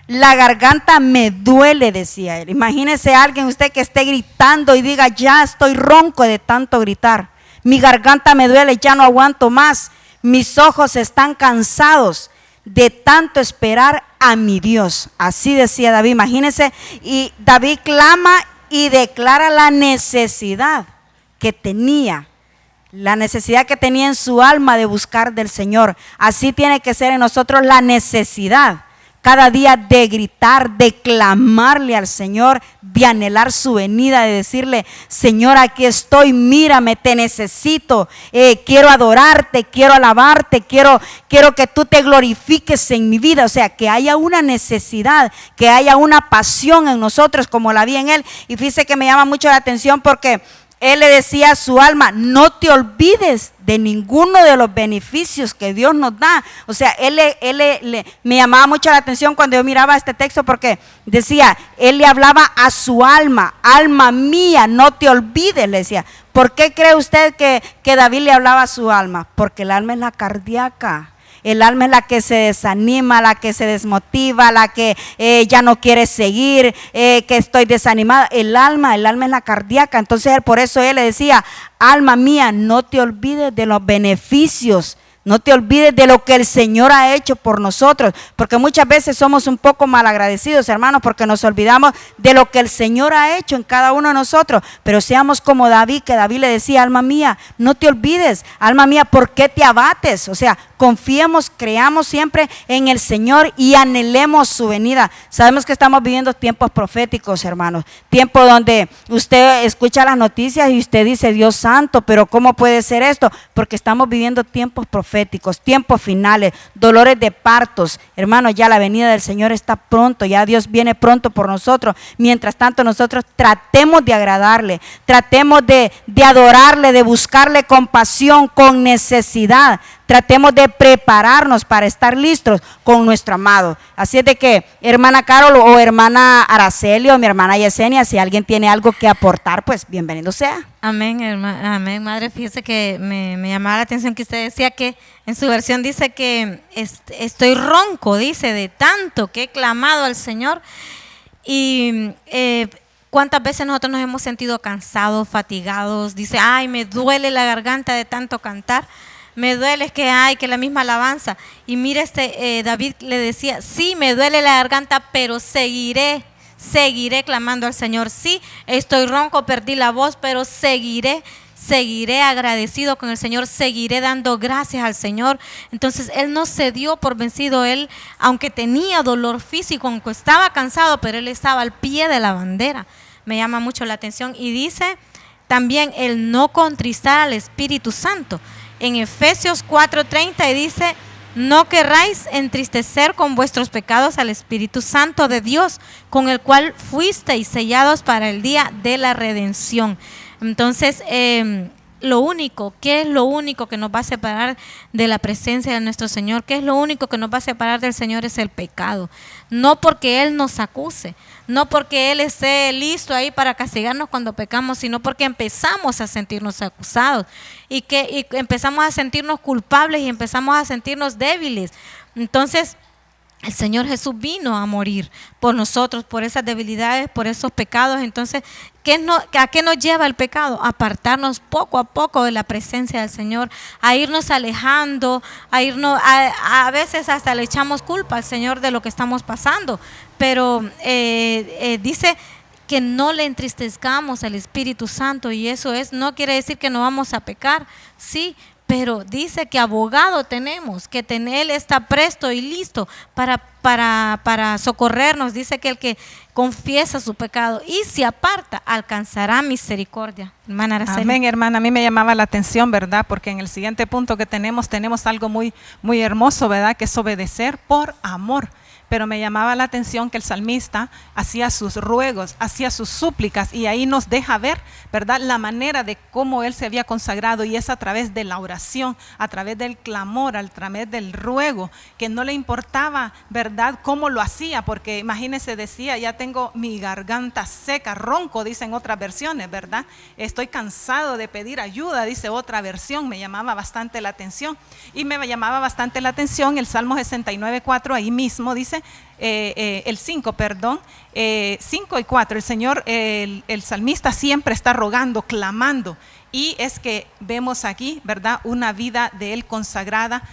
Speaker 3: La garganta me duele, decía él. Imagínese a alguien usted que esté gritando y diga, ya estoy ronco de tanto gritar. Mi garganta me duele, ya no aguanto más. Mis ojos están cansados de tanto esperar a mi Dios. Así decía David, imagínese. Y David clama y declara la necesidad que tenía. La necesidad que tenía en su alma de buscar del Señor. Así tiene que ser en nosotros la necesidad. Cada día de gritar, de clamarle al Señor, de anhelar su venida, de decirle, Señor, aquí estoy, mírame, te necesito, quiero adorarte, quiero alabarte, quiero que tú te glorifiques en mi vida. O sea, que haya una necesidad, que haya una pasión en nosotros como la vi en él. Y fíjese que me llama mucho la atención porque él le decía a su alma, no te olvides de ninguno de los beneficios que Dios nos da. O sea, me llamaba mucho la atención cuando yo miraba este texto porque decía, él le hablaba a su alma, alma mía, no te olvides, le decía. ¿Por qué cree usted que David le hablaba a su alma? Porque el alma es la cardíaca. El alma es la que se desanima, la que se desmotiva, la que ya no quiere seguir, que estoy desanimada. El alma es la cardíaca. Entonces por eso él le decía, alma mía, no te olvides de los beneficios. No te olvides de lo que el Señor ha hecho por nosotros, porque muchas veces somos un poco malagradecidos, hermanos, porque nos olvidamos de lo que el Señor ha hecho en cada uno de nosotros. Pero seamos como David, que David le decía, alma mía, no te olvides, alma mía, ¿por qué te abates? O sea, confiemos, creamos siempre en el Señor y anhelemos su venida. Sabemos que estamos viviendo tiempos proféticos, hermanos, tiempos donde usted escucha las noticias y usted dice, Dios santo, pero ¿cómo puede ser esto? Porque estamos viviendo tiempos proféticos, tiempos finales, dolores de partos. Hermanos, ya la venida del Señor está pronto, ya Dios viene pronto por nosotros. Mientras tanto, nosotros tratemos de agradarle, tratemos de adorarle, de buscarle con pasión, con necesidad. Tratemos de prepararnos para estar listos con nuestro amado. Así es de que, hermana Carol o hermana Araceli o mi hermana Yesenia, si alguien tiene algo que aportar, pues bienvenido sea.
Speaker 4: Amén, amén, madre. Fíjese que me llamaba la atención que usted decía que en su versión dice que estoy ronco, dice, de tanto que he clamado al Señor. Y ¿cuántas veces nosotros nos hemos sentido cansados, fatigados? Dice, ay, me duele la garganta de tanto cantar. Me duele que la misma alabanza. Y mire, David le decía, sí, me duele la garganta, pero seguiré clamando al Señor. Sí, estoy ronco, perdí la voz, pero seguiré agradecido con el Señor, seguiré dando gracias al Señor. Entonces él no se dio por vencido. Él, aunque tenía dolor físico, aunque estaba cansado, pero él estaba al pie de la bandera. Me llama mucho la atención. Y dice también el no contristar al Espíritu Santo. En Efesios 4:30 dice, no querráis entristecer con vuestros pecados al Espíritu Santo de Dios, con el cual fuisteis sellados para el día de la redención. Entonces, lo único, ¿qué es lo único que nos va a separar de la presencia de nuestro Señor? ¿Qué es lo único que nos va a separar del Señor? Es el pecado. No porque Él nos acuse, no porque Él esté listo ahí para castigarnos cuando pecamos, sino porque empezamos a sentirnos acusados y empezamos a sentirnos culpables y empezamos a sentirnos débiles. Entonces, el Señor Jesús vino a morir por nosotros, por esas debilidades, por esos pecados. Entonces, ¿a qué nos lleva el pecado? A apartarnos poco a poco de la presencia del Señor, a irnos alejando, a veces hasta le echamos culpa al Señor de lo que estamos pasando. Pero dice que no le entristezcamos al Espíritu Santo, y eso no quiere decir que no vamos a pecar, sí, pero dice que abogado tenemos, que Él está presto y listo para socorrernos. Dice que el que confiesa su pecado y se aparta alcanzará misericordia. Hermana Araceli.
Speaker 2: Amén, hermana. A mí me llamaba la atención, ¿verdad? Porque en el siguiente punto que tenemos algo muy, muy hermoso, ¿verdad? Que es obedecer por amor. Pero me llamaba la atención que el salmista hacía sus ruegos, hacía sus súplicas, y ahí nos deja ver, ¿verdad?, la manera de cómo él se había consagrado, y es a través de la oración, a través del clamor, a través del ruego, que no le importaba, ¿verdad?, cómo lo hacía, porque imagínese, decía, ya tengo mi garganta seca, ronco, dicen otras versiones, ¿verdad? Estoy cansado de pedir ayuda, dice otra versión. Me llamaba bastante la atención, y me llamaba bastante la atención el Salmo 69:4, ahí mismo dice, el 5, perdón, 5 y 4, el Señor, el salmista siempre está rogando, clamando, y es que vemos aquí, ¿verdad?, una vida de él consagrada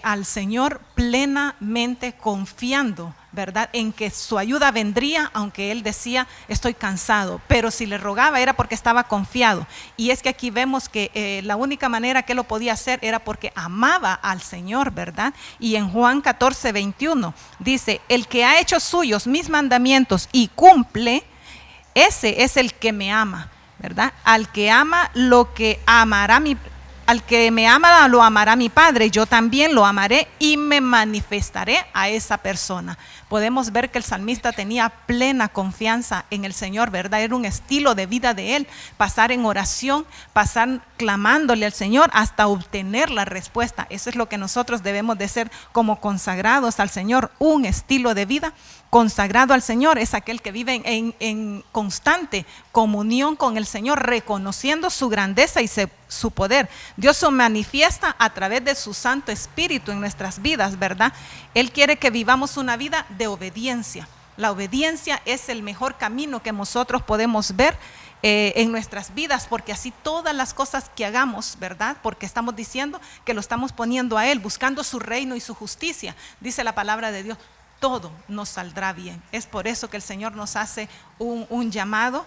Speaker 2: al Señor, plenamente confiando, ¿verdad?, en que su ayuda vendría, aunque él decía, estoy cansado, pero si le rogaba era porque estaba confiado. Y es que aquí vemos que la única manera que él lo podía hacer era porque amaba al Señor, ¿verdad? Y en Juan 14:21 dice, el que ha hecho suyos mis mandamientos y cumple, ese es el que me ama, ¿verdad? Al que ama lo que amará al que me ama lo amará mi Padre, yo también lo amaré y me manifestaré a esa persona. Podemos ver que el salmista tenía plena confianza en el Señor, ¿verdad? Era un estilo de vida de él, pasar en oración, pasar clamándole al Señor hasta obtener la respuesta. Eso es lo que nosotros debemos de ser como consagrados al Señor, un estilo de vida consagrado al Señor. Es aquel que vive en constante comunión con el Señor, reconociendo su grandeza y su poder. Dios se manifiesta a través de su Santo Espíritu en nuestras vidas, ¿verdad? Él quiere que vivamos una vida de obediencia. La obediencia es el mejor camino que nosotros podemos ver en nuestras vidas, porque así todas las cosas que hagamos, ¿verdad?, porque estamos diciendo que lo estamos poniendo a Él, buscando su reino y su justicia, dice la palabra de Dios, todo nos saldrá bien. Es por eso que el Señor nos hace un llamado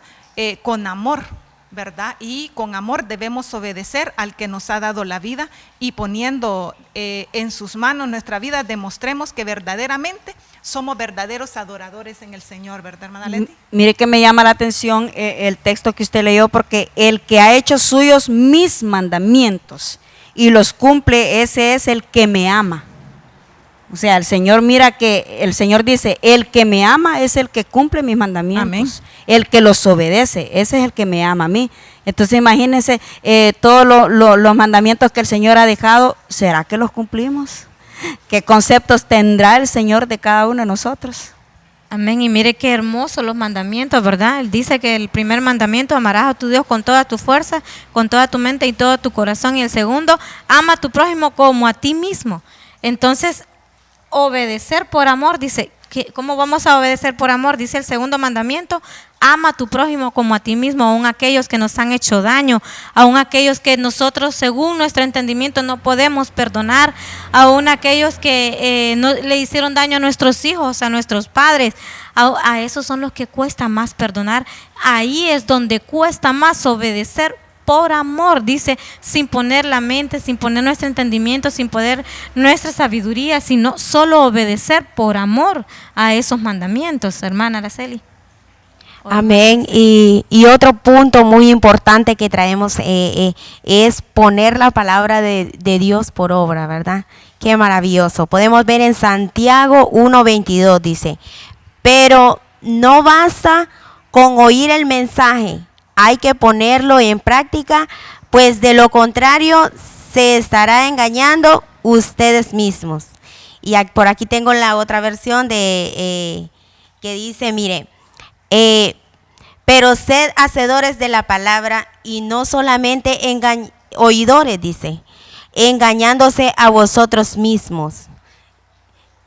Speaker 2: con amor, ¿verdad? Y con amor debemos obedecer al que nos ha dado la vida, y poniendo en sus manos nuestra vida, demostremos que verdaderamente somos verdaderos adoradores en el Señor, ¿verdad, hermana Leti?
Speaker 3: Mire que me llama la atención el texto que usted leyó, porque el que ha hecho suyos mis mandamientos y los cumple, ese es el que me ama. O sea, el Señor, mira que el Señor dice, el que me ama es el que cumple mis mandamientos. Amén. El que los obedece, ese es el que me ama a mí. Entonces imagínense todos los mandamientos que el Señor ha dejado, ¿será que los cumplimos? ¿Qué conceptos tendrá el Señor de cada uno de nosotros?
Speaker 4: Amén. Y mire qué hermosos los mandamientos, ¿verdad? Él dice que el primer mandamiento, amarás a tu Dios con toda tu fuerza, con toda tu mente y todo tu corazón. Y el segundo, ama a tu prójimo como a ti mismo. Entonces, obedecer por amor, dice, ¿cómo vamos a obedecer por amor? Dice el segundo mandamiento, ama a tu prójimo como a ti mismo, aun aquellos que nos han hecho daño, aun aquellos que nosotros según nuestro entendimiento no podemos perdonar, aun aquellos que no le hicieron daño a nuestros hijos, a nuestros padres, a esos son los que cuesta más perdonar. Ahí es donde cuesta más obedecer por amor, dice, sin poner la mente, sin poner nuestro entendimiento, sin poner nuestra sabiduría, sino solo obedecer por amor a esos mandamientos, hermana Araceli.
Speaker 5: Amén. Y otro punto muy importante que traemos es poner la palabra de Dios por obra, ¿verdad? Qué maravilloso. Podemos ver en Santiago 1:22, dice, pero no basta con oír el mensaje, hay que ponerlo en práctica pues de lo contrario se estará engañando ustedes mismos. Y por aquí tengo la otra versión de que dice, mire, pero sed hacedores de la palabra y no solamente oidores, dice, engañándose a vosotros mismos.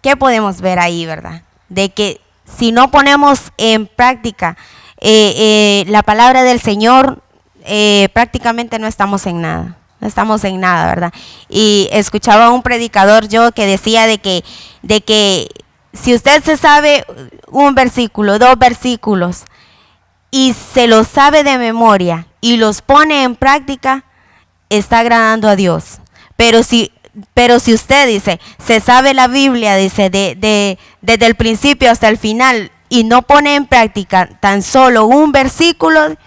Speaker 5: ¿Qué podemos ver ahí, verdad? De que si no ponemos en práctica la palabra del Señor, prácticamente no estamos en nada. No estamos en nada, ¿verdad? Y escuchaba a un predicador yo que decía de que si usted se sabe un versículo, 2 versículos, y se los sabe de memoria y los pone en práctica, está agradando a Dios. Pero si usted dice, se sabe la Biblia, dice, desde el principio hasta el final, y no pone en práctica tan solo un versículo,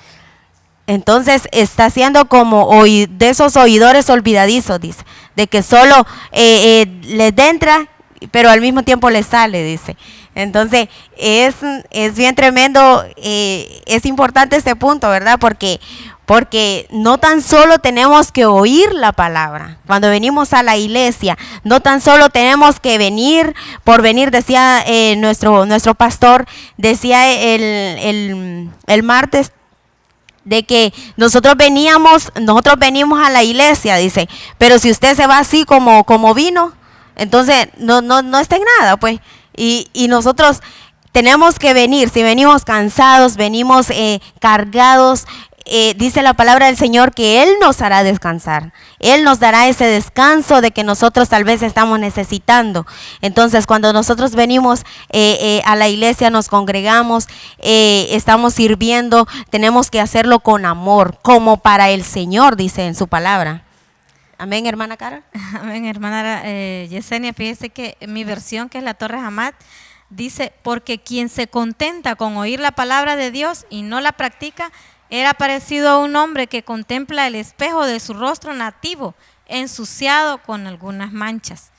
Speaker 5: entonces está siendo como de esos oidores olvidadizos, dice, de que solo les entra, pero al mismo tiempo les sale, dice. Entonces es bien tremendo, es importante este punto, ¿verdad? Porque no tan solo tenemos que oír la palabra. Cuando venimos a la iglesia, no tan solo tenemos que venir, por venir, decía nuestro pastor, decía el martes, de que nosotros venimos a la iglesia, dice, pero si usted se va así como vino, entonces no está en nada, pues. Y nosotros tenemos que venir, si venimos cansados, venimos cargados, dice la palabra del Señor que Él nos hará descansar. Él nos dará ese descanso de que nosotros tal vez estamos necesitando. Entonces, cuando nosotros venimos a la iglesia, nos congregamos, estamos sirviendo, tenemos que hacerlo con amor, como para el Señor, dice en su palabra. Amén, hermana Carol.
Speaker 4: Amén, hermana Yesenia. Fíjese que mi versión, que es la Torre Hamad, dice, porque quien se contenta con oír la palabra de Dios y no la practica, era parecido a un hombre que contempla el espejo de su rostro nativo, ensuciado con algunas manchas.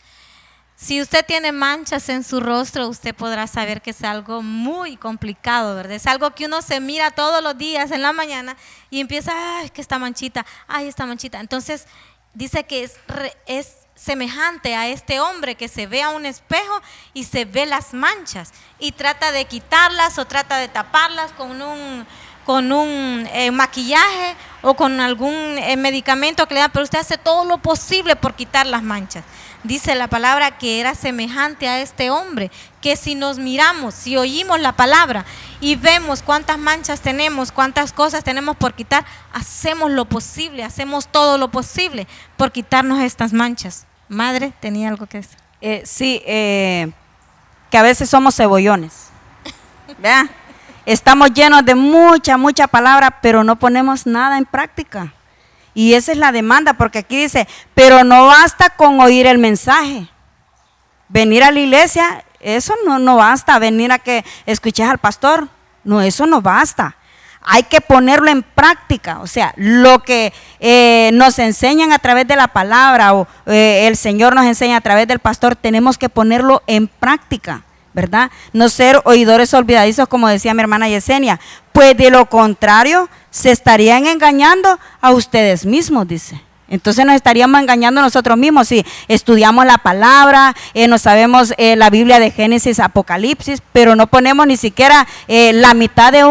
Speaker 4: Si usted tiene manchas en su rostro, usted podrá saber que es algo muy complicado, ¿verdad? Es algo que uno se mira todos los días en la mañana y empieza, ay, que esta manchita, ay, esta manchita. Entonces, dice que es semejante a este hombre que se ve a un espejo y se ve las manchas y trata de quitarlas o trata de taparlas con un maquillaje o con algún medicamento que le dan, pero usted hace todo lo posible por quitar las manchas. Dice la palabra que era semejante a este hombre, que si nos miramos, si oímos la palabra y vemos cuántas manchas tenemos, cuántas cosas tenemos por quitar, hacemos lo posible, hacemos todo lo posible por quitarnos estas manchas. Madre, ¿tenía algo que decir?
Speaker 3: Sí, que a veces somos cebollones, ¿verdad? Estamos llenos de mucha palabra, pero no ponemos nada en práctica. Y esa es la demanda, porque aquí dice, pero no basta con oír el mensaje. Venir a la iglesia, eso no basta. Venir a que escuches al pastor, no, eso no basta. Hay que ponerlo en práctica. O sea, lo que nos enseñan a través de la palabra o el Señor nos enseña a través del pastor, tenemos que ponerlo en práctica, ¿verdad? No ser oidores olvidadizos, como decía mi hermana Yesenia, pues de lo contrario se estarían engañando a ustedes mismos, dice. Entonces nos estaríamos engañando nosotros mismos si estudiamos la palabra, no sabemos la Biblia de Génesis, Apocalipsis, pero no ponemos ni siquiera la mitad de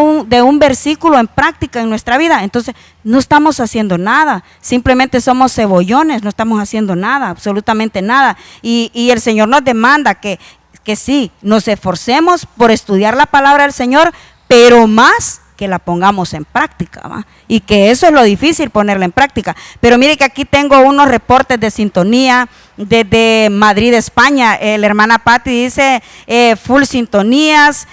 Speaker 3: un versículo en práctica en nuestra vida. Entonces no estamos haciendo nada, simplemente somos cebollones, no estamos haciendo nada, absolutamente nada. Y el Señor nos demanda que sí, nos esforcemos por estudiar la palabra del Señor, pero más que la pongamos en práctica, ¿va? Y que eso es lo difícil, ponerla en práctica. Pero mire que aquí tengo unos reportes de sintonía desde Madrid, España. La hermana Patti dice, full sintonías,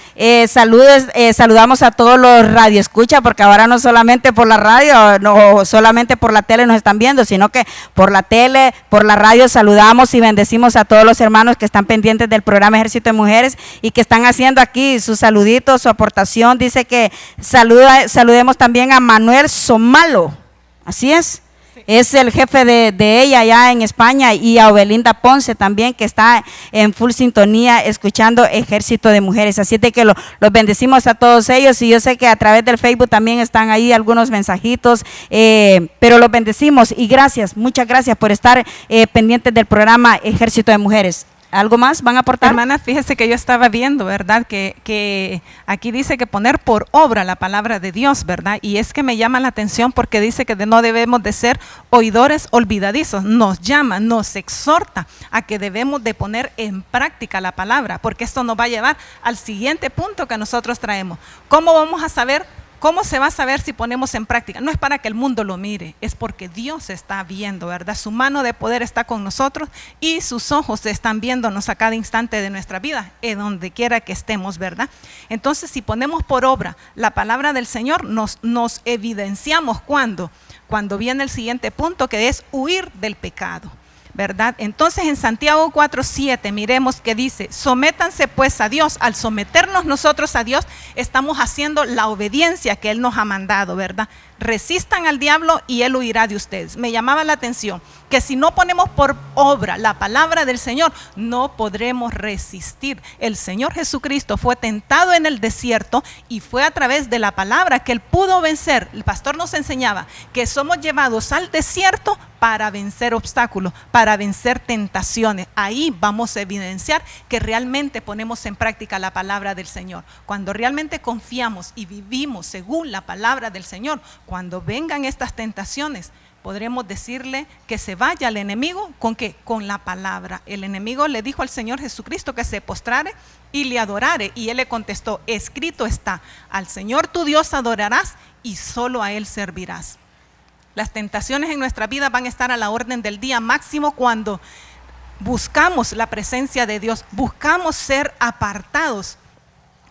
Speaker 3: saludamos a todos los radioescuchas, porque ahora no solamente por la radio, no solamente por la tele nos están viendo, sino que por la tele, por la radio saludamos y bendecimos a todos los hermanos que están pendientes del programa Ejército de Mujeres y que están haciendo aquí sus saluditos, su aportación. Dice que saludemos también a Manuel Somalo, así es, Es el jefe de ella allá en España, y a Obelinda Ponce también, que está en full sintonía escuchando Ejército de Mujeres. Así de que los bendecimos a todos ellos, y yo sé que a través del Facebook también están ahí algunos mensajitos, pero los bendecimos y gracias, muchas gracias por estar pendientes del programa Ejército de Mujeres. ¿Algo más van a aportar?
Speaker 2: Hermana, fíjese que yo estaba viendo, ¿verdad? Que aquí dice que poner por obra la palabra de Dios, ¿verdad? Y es que me llama la atención porque dice que no debemos de ser oidores olvidadizos. Nos llama, nos exhorta a que debemos de poner en práctica la palabra, porque esto nos va a llevar al siguiente punto que nosotros traemos. ¿Cómo vamos a saber? ¿Cómo se va a saber si ponemos en práctica? No es para que el mundo lo mire, es porque Dios está viendo, ¿verdad? Su mano de poder está con nosotros y sus ojos están viéndonos a cada instante de nuestra vida, en donde quiera que estemos, ¿verdad? Entonces, si ponemos por obra la palabra del Señor, nos evidenciamos cuando viene el siguiente punto, que es huir del pecado, ¿verdad? Entonces en Santiago 4:7 miremos que dice: sométanse pues a Dios. Al someternos nosotros a Dios, estamos haciendo la obediencia que Él nos ha mandado, ¿verdad? Resistan al diablo y Él huirá de ustedes. Me llamaba la atención que si no ponemos por obra la palabra del Señor, no podremos resistir. El Señor Jesucristo fue tentado en el desierto y fue a través de la palabra que Él pudo vencer. El pastor nos enseñaba que somos llevados al desierto para vencer obstáculos, para vencer tentaciones. Ahí vamos a evidenciar que realmente ponemos en práctica la palabra del Señor. Cuando realmente confiamos y vivimos según la palabra del Señor, cuando vengan estas tentaciones, podremos decirle que se vaya al enemigo. ¿Con qué? Con la palabra. El enemigo le dijo al Señor Jesucristo que se postrare y le adorare, y Él le contestó: escrito está, al Señor tu Dios adorarás y solo a Él servirás. Las tentaciones en nuestra vida van a estar a la orden del día, máximo cuando buscamos la presencia de Dios, buscamos ser apartados,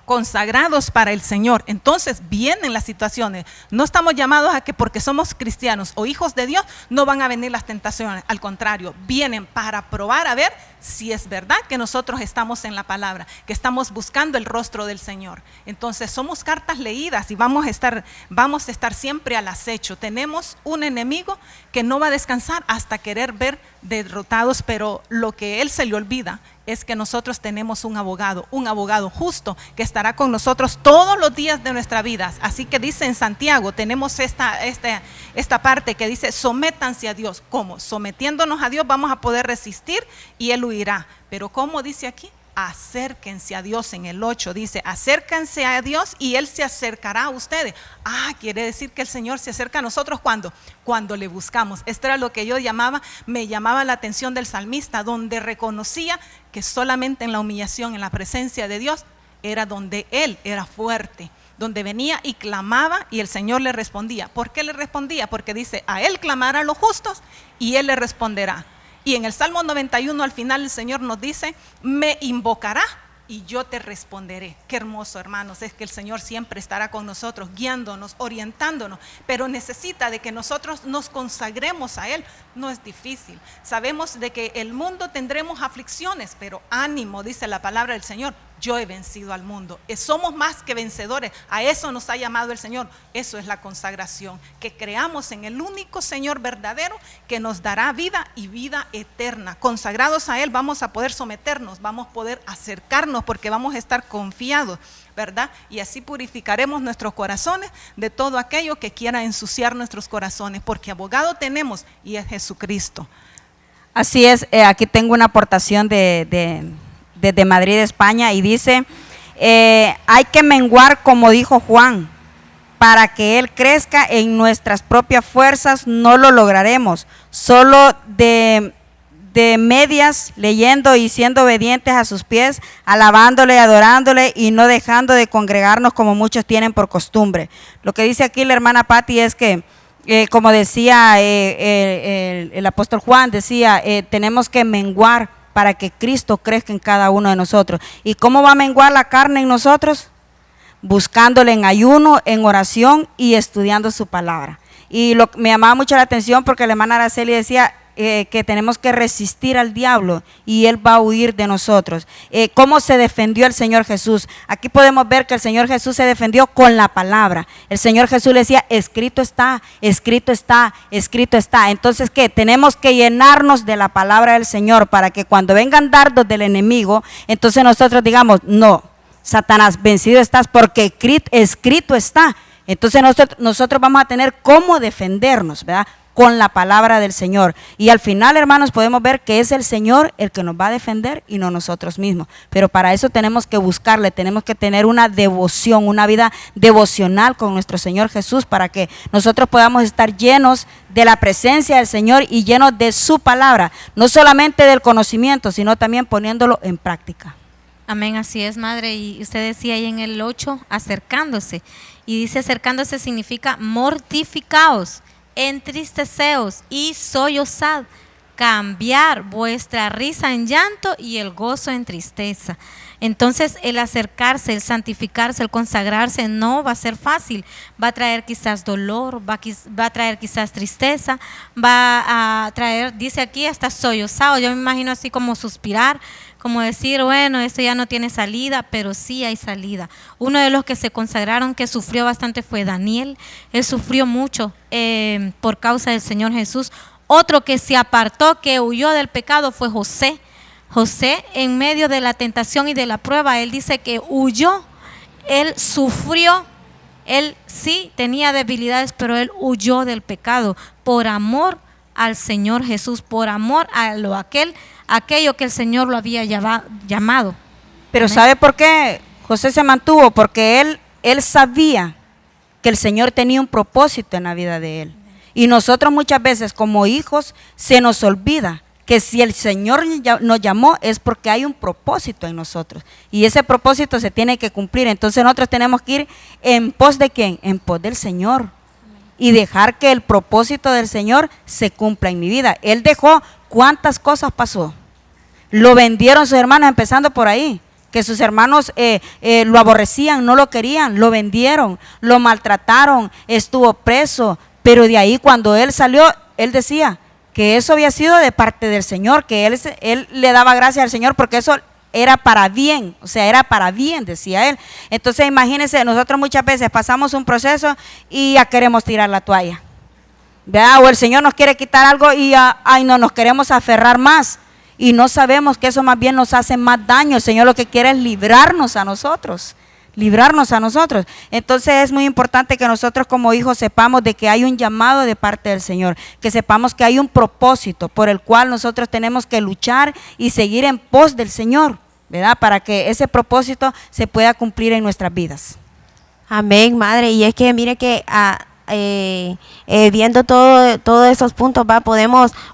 Speaker 2: consagrados para el Señor. Entonces vienen las situaciones. No estamos llamados a que porque somos cristianos o hijos de Dios no van a venir las tentaciones. Al contrario, vienen para probar a ver si es verdad que nosotros estamos en la palabra, que estamos buscando el rostro del Señor. Entonces somos cartas leídas y vamos a estar siempre al acecho. Tenemos un enemigo que no va a descansar hasta querer ver derrotados, pero lo que él se le olvida es que nosotros tenemos un abogado justo que estará con nosotros todos los días de nuestra vida. Así que dice en Santiago, tenemos esta parte que dice: sométanse a Dios. ¿Cómo? Sometiéndonos a Dios vamos a poder resistir y Él huirá. Pero ¿cómo dice aquí? Acérquense a Dios. En el 8 dice: acérquense a Dios y Él se acercará a ustedes. Quiere decir que el Señor se acerca a nosotros cuando le buscamos. Esto era lo que me llamaba la atención del salmista, donde reconocía que solamente en la humillación, en la presencia de Dios, era donde él era fuerte, donde venía y clamaba y el Señor le respondía. ¿Por qué le respondía? Porque dice: a Él clamarán los justos y Él le responderá. Y en el Salmo 91 al final el Señor nos dice: me invocará y yo te responderé. Qué hermoso, hermanos, es que el Señor siempre estará con nosotros, guiándonos, orientándonos, pero necesita de que nosotros nos consagremos a Él. No es difícil. Sabemos de que el mundo tendremos aflicciones, pero ánimo, dice la palabra del Señor: yo he vencido al mundo. Somos más que vencedores. A eso nos ha llamado el Señor. Eso es la consagración, que creamos en el único Señor verdadero que nos dará vida y vida eterna. Consagrados a Él vamos a poder someternos, vamos a poder acercarnos porque vamos a estar confiados, ¿verdad? Y así purificaremos nuestros corazones de todo aquello que quiera ensuciar nuestros corazones, porque abogado tenemos y es Jesucristo.
Speaker 3: Así es. Aquí tengo una aportación desde Madrid, España, y dice: hay que menguar, como dijo Juan, para que Él crezca. En nuestras propias fuerzas no lo lograremos, solo de medias, leyendo y siendo obedientes a sus pies, alabándole, adorándole y no dejando de congregarnos como muchos tienen por costumbre. Lo que dice aquí la hermana Patti es que, como decía el apóstol Juan, decía, tenemos que menguar para que Cristo crezca en cada uno de nosotros. ¿Y cómo va a menguar la carne en nosotros? Buscándole en ayuno, en oración y estudiando su palabra. Y me llamaba mucho la atención porque la hermana Araceli decía: que tenemos que resistir al diablo y él va a huir de nosotros. ¿Cómo se defendió el Señor Jesús? Aquí podemos ver que el Señor Jesús se defendió con la palabra. El Señor Jesús le decía, escrito está, escrito está, escrito está. Entonces, ¿qué? Tenemos que llenarnos de la palabra del Señor para que cuando vengan dardos del enemigo, entonces nosotros digamos, no, Satanás, vencido estás porque escrito está. Entonces nosotros vamos a tener cómo defendernos, ¿verdad? Con la palabra del Señor. Y al final, hermanos, podemos ver que es el Señor el que nos va a defender y no nosotros mismos. Pero para eso tenemos que buscarle, tenemos que tener una devoción, una vida devocional con nuestro Señor Jesús para que nosotros podamos estar llenos de la presencia del Señor y llenos de su palabra. No solamente del conocimiento, sino también poniéndolo en práctica.
Speaker 4: Amén, así es, madre. Y usted decía ahí en el 8, acercándose. Y dice acercándose significa mortificaos, entristeceos y sollozad, cambiar vuestra risa en llanto y el gozo en tristeza. Entonces el acercarse, el santificarse, el consagrarse no va a ser fácil, va a traer quizás dolor, va a traer quizás tristeza, va a traer, dice aquí, hasta sollozado. Yo me imagino así como suspirar, como decir, bueno, esto ya no tiene salida, pero sí hay salida. Uno de los que se consagraron que sufrió bastante fue Daniel. Él sufrió mucho por causa del Señor Jesús. Otro que se apartó, que huyó del pecado fue José. José, en medio de la tentación y de la prueba, él dice que huyó, él sufrió, él sí tenía debilidades, pero él huyó del pecado por amor al Señor Jesús, por amor a aquello que el Señor lo había llamado.
Speaker 3: Pero
Speaker 4: Amén.
Speaker 3: ¿sabe por qué José se mantuvo? Porque él sabía que el Señor tenía un propósito en la vida de él. Y nosotros muchas veces como hijos se nos olvida que si el Señor nos llamó es porque hay un propósito en nosotros y ese propósito se tiene que cumplir. Entonces nosotros tenemos que ir en pos de ¿quién? En pos del Señor y dejar que el propósito del Señor se cumpla en mi vida. Él dejó, ¿cuántas cosas pasó? Lo vendieron sus hermanos, empezando por ahí, que sus hermanos lo aborrecían, no lo querían, lo vendieron, lo maltrataron, estuvo preso, pero de ahí cuando él salió, él decía que eso había sido de parte del Señor, que él le daba gracias al Señor porque eso era para bien, o sea, era para bien, decía él. Entonces imagínense, nosotros muchas veces pasamos un proceso y ya queremos tirar la toalla, ¿verdad? O el Señor nos quiere quitar algo y no nos queremos aferrar más y no sabemos que eso más bien nos hace más daño. El Señor lo que quiere es librarnos a nosotros. Entonces es muy importante que nosotros como hijos sepamos de que hay un llamado de parte del Señor, que sepamos que hay un propósito por el cual nosotros tenemos que luchar y seguir en pos del Señor, ¿verdad? Para que ese propósito se pueda cumplir en nuestras vidas.
Speaker 5: Amén, madre. Y es que mire que viendo todos esos puntos,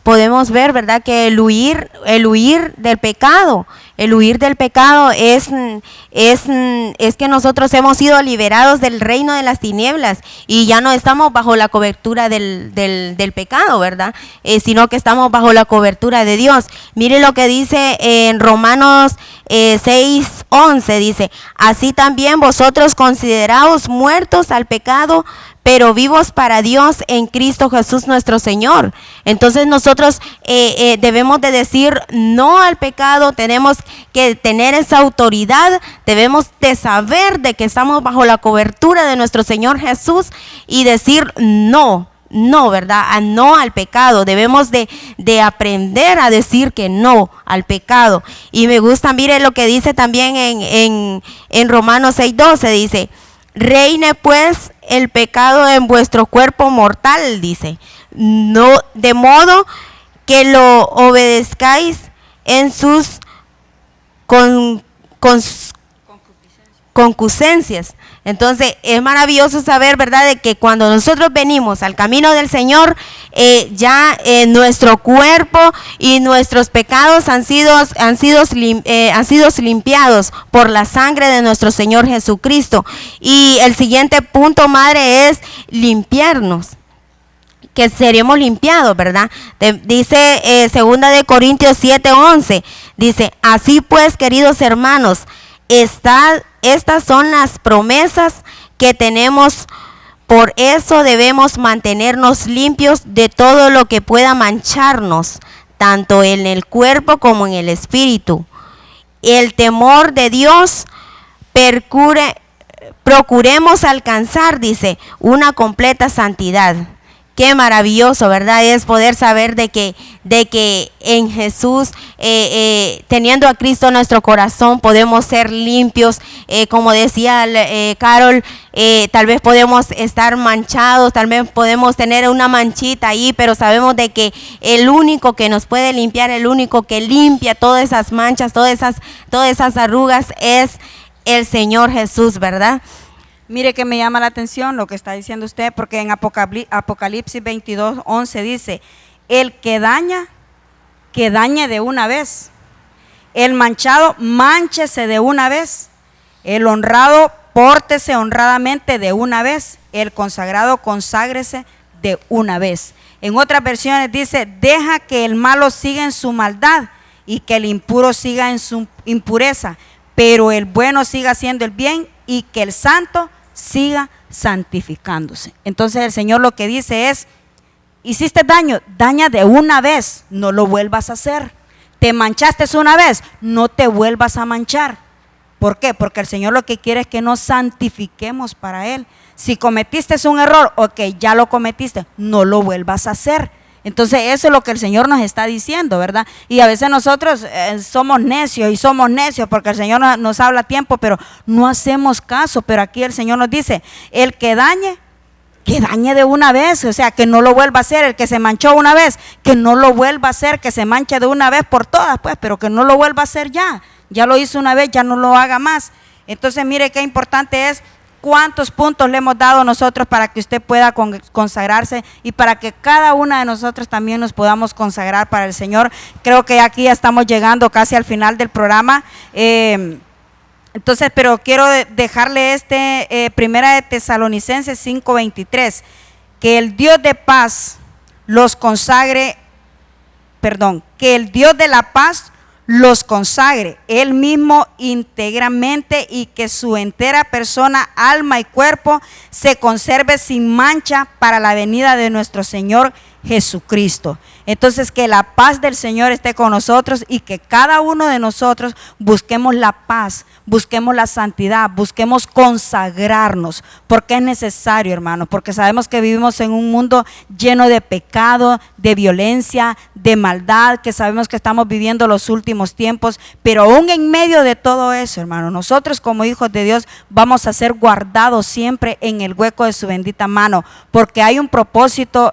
Speaker 5: podemos ver, ¿verdad? Que el huir del pecado es que nosotros hemos sido liberados del reino de las tinieblas y ya no estamos bajo la cobertura del pecado, ¿verdad? Sino que estamos bajo la cobertura de Dios. Mire lo que dice en Romanos 6:11, dice, así también vosotros consideraos muertos al pecado, pero vivos para Dios en Cristo Jesús nuestro Señor. Entonces nosotros debemos de decir no al pecado, tenemos que tener esa autoridad, debemos de saber de que estamos bajo la cobertura de nuestro Señor Jesús y decir no, ¿verdad? No al pecado. Debemos de aprender a decir que no al pecado. Y me gusta, mire lo que dice también en Romanos 6:12, dice, reine pues el pecado en vuestro cuerpo mortal, dice, no, de modo que lo obedezcáis en sus concupiscencias. Entonces es maravilloso saber, ¿verdad?, de que cuando nosotros venimos al camino del Señor, ya nuestro cuerpo y nuestros pecados han sido limpiados por la sangre de nuestro Señor Jesucristo. Y el siguiente punto, madre, es limpiarnos, que seremos limpiados, ¿verdad? Dice 2 de Corintios 7:11, dice, así pues, queridos hermanos, estas son las promesas que tenemos Por eso debemos mantenernos limpios de todo lo que pueda mancharnos, tanto en el cuerpo como en el espíritu. El temor de Dios procuremos alcanzar, dice, una completa santidad. Qué maravilloso, ¿verdad? Es poder saber de que en Jesús, teniendo a Cristo en nuestro corazón, podemos ser limpios. Como decía Carol, tal vez podemos estar manchados, tal vez podemos tener una manchita ahí, pero sabemos de que el único que nos puede limpiar, el único que limpia todas esas manchas, todas esas arrugas, es el Señor Jesús, ¿verdad?
Speaker 3: Mire que me llama la atención lo que está diciendo usted, porque en Apocalipsis 22:11 dice: el que dañe de una vez, el manchado, mánchese de una vez, el honrado, pórtese honradamente de una vez, el consagrado, conságrese de una vez. En otras versiones dice: deja que el malo siga en su maldad y que el impuro siga en su impureza, pero el bueno siga haciendo el bien y que el santo siga santificándose. Entonces el Señor lo que dice es: hiciste daño, daña de una vez, no lo vuelvas a hacer. Te manchaste una vez, no te vuelvas a manchar. ¿Por qué? Porque el Señor lo que quiere es que nos santifiquemos para Él. Si cometiste un error, ok, ya lo cometiste, no lo vuelvas a hacer. Entonces eso es lo que el Señor nos está diciendo, ¿verdad? Y a veces nosotros somos necios porque el Señor nos habla a tiempo, pero no hacemos caso. Pero aquí el Señor nos dice: el que dañe de una vez, o sea, que no lo vuelva a hacer. El que se manchó una vez, que no lo vuelva a hacer, que se manche de una vez por todas, pues, pero que no lo vuelva a hacer ya lo hizo una vez, ya no lo haga más. Entonces mire qué importante es cuántos puntos le hemos dado nosotros para que usted pueda consagrarse y para que cada una de nosotros también nos podamos consagrar para el Señor. Creo que aquí ya estamos llegando casi al final del programa. Entonces, pero quiero dejarle Primera de Tesalonicenses 5:23, que el Dios de paz los consagre, que el Dios de la paz los consagre Él mismo íntegramente, y que su entera persona, alma y cuerpo se conserve sin mancha para la venida de nuestro Señor Jesucristo. Entonces, que la paz del Señor esté con nosotros y que cada uno de nosotros busquemos la paz, busquemos la santidad, busquemos consagrarnos, porque es necesario, hermanos, porque sabemos que vivimos en un mundo lleno de pecado, de violencia, de maldad, que sabemos que estamos viviendo los últimos tiempos, pero aún en medio de todo eso, hermanos, nosotros como hijos de Dios vamos a ser guardados siempre en el hueco de su bendita mano, porque hay un propósito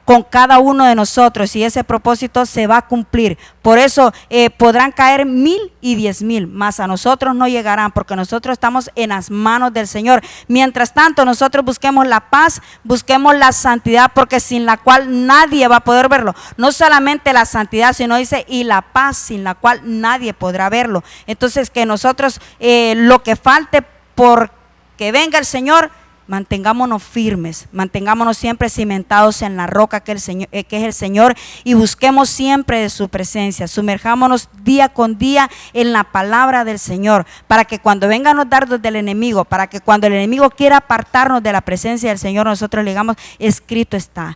Speaker 3: con cada uno de nosotros y ese propósito se va a cumplir. Por eso podrán caer 1000 y 10,000, mas a nosotros no llegarán, porque nosotros estamos en las manos del Señor. Mientras tanto, nosotros busquemos la paz, busquemos la santidad, porque sin la cual nadie va a poder verlo. No solamente la santidad, sino dice, y la paz, sin la cual nadie podrá verlo. Entonces, que nosotros lo que falte por que venga el Señor, mantengámonos firmes, mantengámonos siempre cimentados en la roca que es el Señor, y busquemos siempre de su presencia. Sumerjámonos día con día en la palabra del Señor, para que cuando vengan los dardos del enemigo, para que cuando el enemigo quiera apartarnos de la presencia del Señor, nosotros le digamos: escrito está,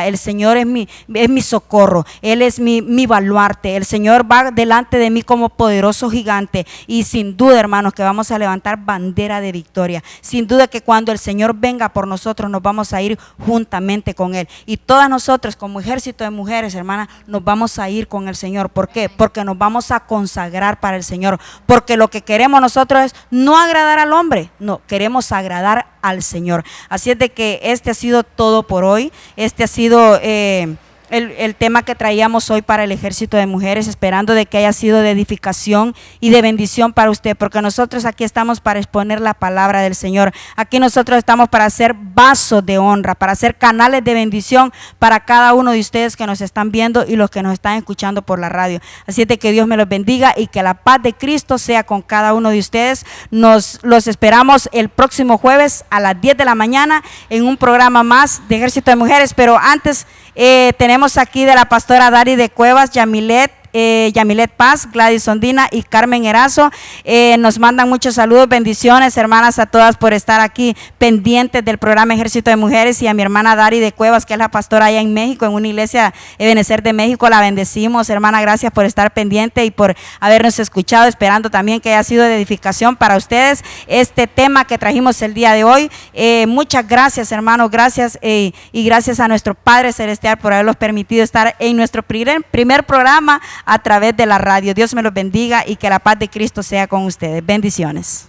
Speaker 3: el Señor es mi socorro, Él es mi baluarte, el Señor va delante de mí como poderoso gigante. Y sin duda, hermanos, que vamos a levantar bandera de victoria. Sin duda que cuando el Señor venga por nosotros, nos vamos a ir juntamente con Él. Y todas nosotros, como ejército de mujeres, hermanas, nos vamos a ir con el Señor. ¿Por qué? Porque nos vamos a consagrar para el Señor. Porque lo que queremos nosotros es no agradar al hombre, no, queremos agradar al Señor. Así es de que este ha sido todo por hoy. Este ha sido el tema que traíamos hoy para el ejército de mujeres, esperando de que haya sido de edificación y de bendición para usted, porque nosotros aquí estamos para exponer la palabra del Señor. Aquí nosotros estamos para ser vasos de honra, para ser canales de bendición para cada uno de ustedes que nos están viendo y los que nos están escuchando por la radio. Así es de que Dios me los bendiga y que la paz de Cristo sea con cada uno de ustedes. Los esperamos el próximo jueves a las 10 de la mañana en un programa más de Ejército de Mujeres, pero antes tenemos aquí de la pastora Dari de Cuevas, Yamilet, Yamilet Paz, Gladys Ondina y Carmen Erazo. Nos mandan muchos saludos, bendiciones, hermanas, a todas por estar aquí pendientes del programa Ejército de Mujeres, y a mi hermana Dari de Cuevas, que es la pastora allá en México, en una iglesia Ebenecer de México. La bendecimos, hermana, gracias por estar pendiente y por habernos escuchado, esperando también que haya sido de edificación para ustedes este tema que trajimos el día de hoy. Muchas gracias, hermanos, gracias, y gracias a nuestro Padre Celestial por habernos permitido estar en nuestro primer programa a través de la radio. Dios me los bendiga y que la paz de Cristo sea con ustedes. Bendiciones.